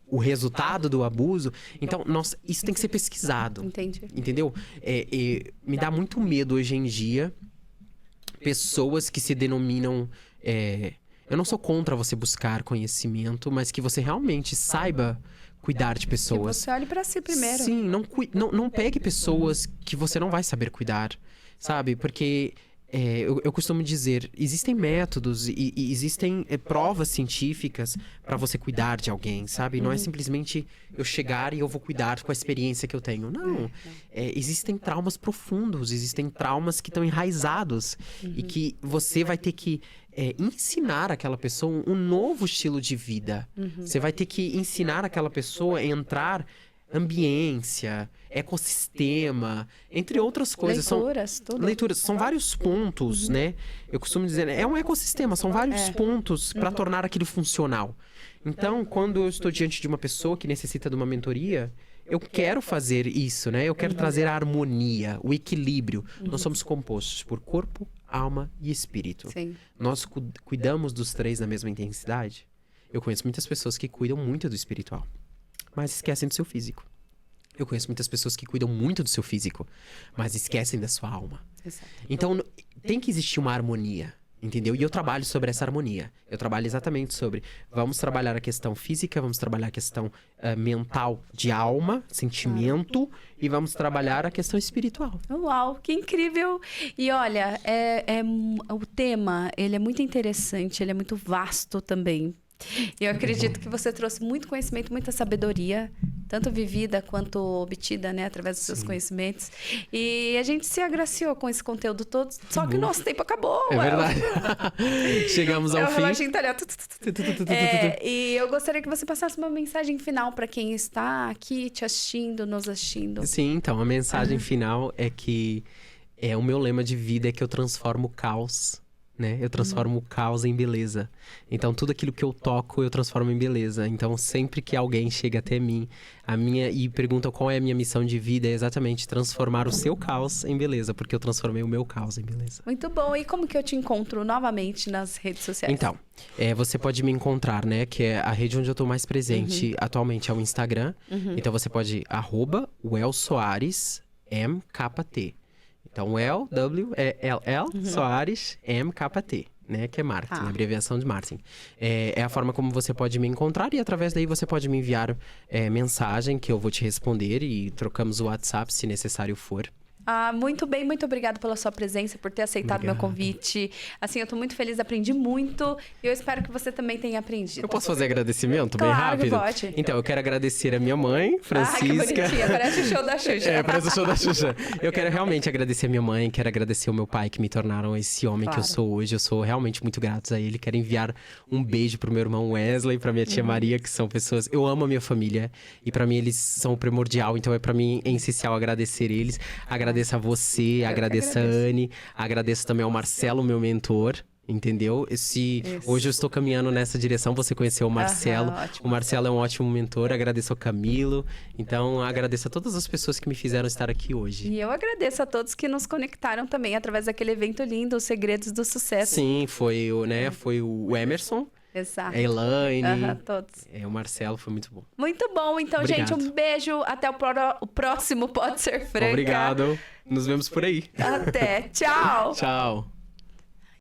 O resultado do abuso? Então, nossa, isso tem que ser pesquisado. Entendi. Entendeu? Me dá muito medo hoje em dia pessoas que se denominam... eu não sou contra você buscar conhecimento, mas que você realmente saiba... cuidar de pessoas. Que você olhe pra si primeiro. Sim, não pegue pessoas que você não vai saber cuidar, sabe? Porque eu costumo dizer, existem métodos e existem provas científicas para você cuidar de alguém, sabe? Não é simplesmente eu chegar e eu vou cuidar com a experiência que eu tenho. Não. Existem traumas profundos, existem traumas que estão enraizados e que você vai ter que ensinar aquela pessoa um novo estilo de vida. Você vai ter que ensinar aquela pessoa a entrar ambiência, ecossistema, entre outras coisas. Leituras, são vários pontos, né? Eu costumo dizer, é um ecossistema, são vários pontos para tornar aquilo funcional. Então, quando eu estou diante de uma pessoa que necessita de uma mentoria, eu quero fazer isso, né? Eu quero trazer a harmonia, o equilíbrio. Nós somos compostos por corpo, alma e espírito. Sim. Nós cuidamos dos três na mesma intensidade. Eu conheço muitas pessoas que cuidam muito do espiritual, mas esquecem do seu físico. Eu conheço muitas pessoas que cuidam muito do seu físico, mas esquecem da sua alma. Exato. Então, tem que existir uma harmonia, entendeu? E eu trabalho sobre essa harmonia. Eu trabalho exatamente sobre... Vamos trabalhar a questão física, vamos trabalhar a questão mental de alma, sentimento, e vamos trabalhar a questão espiritual. Uau, que incrível! E olha, o tema, ele é muito interessante, ele é muito vasto também. E eu acredito que você trouxe muito conhecimento, muita sabedoria, tanto vivida quanto obtida, né, através dos seus conhecimentos. E a gente se agraciou com esse conteúdo todo, só que o nosso tempo acabou. É verdade. Chegamos ao fim. Reloginho tá ali, e eu gostaria que você passasse uma mensagem final para quem está aqui te assistindo, nos assistindo. Sim, então, a mensagem final é que o meu lema de vida é que eu transformo o caos, né? Eu transformo o caos em beleza. Então, tudo aquilo que eu toco, eu transformo em beleza. Então, sempre que alguém chega até mim e pergunta qual é a minha missão de vida, é exatamente transformar o seu caos em beleza, porque eu transformei o meu caos em beleza. Muito bom. E como que eu te encontro novamente nas redes sociais? Então, você pode me encontrar, né? Que é a rede onde eu tô mais presente atualmente é o Instagram. Então, você pode @welsoaresmkt. Então, Soares MKT, né? Que é Martin, a abreviação de Martin. É a forma como você pode me encontrar e através daí você pode me enviar mensagem que eu vou te responder e trocamos o WhatsApp se necessário for. Muito bem, muito obrigada pela sua presença, por ter aceitado meu convite. Assim, eu tô muito feliz, aprendi muito e eu espero que você também tenha aprendido. Eu posso fazer agradecimento bem Claro rápido? Que pode. Então, eu quero agradecer a minha mãe, Francisca. Que bonitinha, parece o show da Xuxa. Parece o show da Xuxa. Eu quero realmente agradecer a minha mãe, quero agradecer o meu pai que me tornaram esse homem que eu sou hoje. Eu sou realmente muito grato a ele. Quero enviar um beijo pro meu irmão Wesley, pra minha tia Maria, que são pessoas... Eu amo a minha família e pra mim eles são o primordial. Então, pra mim é essencial agradecer eles. Agradeço a você, agradeço a Anne, agradeço também ao Marcelo, meu mentor, entendeu? Hoje eu estou caminhando nessa direção, você conheceu o Marcelo. O Marcelo é um ótimo mentor, agradeço ao Camilo. Então, agradeço a todas as pessoas que me fizeram estar aqui hoje. E eu agradeço a todos que nos conectaram também através daquele evento lindo, Os Segredos do Sucesso. Sim, foi o Emerson. Exato. A Elaine. Todos. O Marcelo, foi muito bom. Muito bom. Então, Obrigado. gente, um beijo. Até o próximo Pode Ser Franca. Obrigado. Nos vemos por aí. Até. Tchau. Tchau.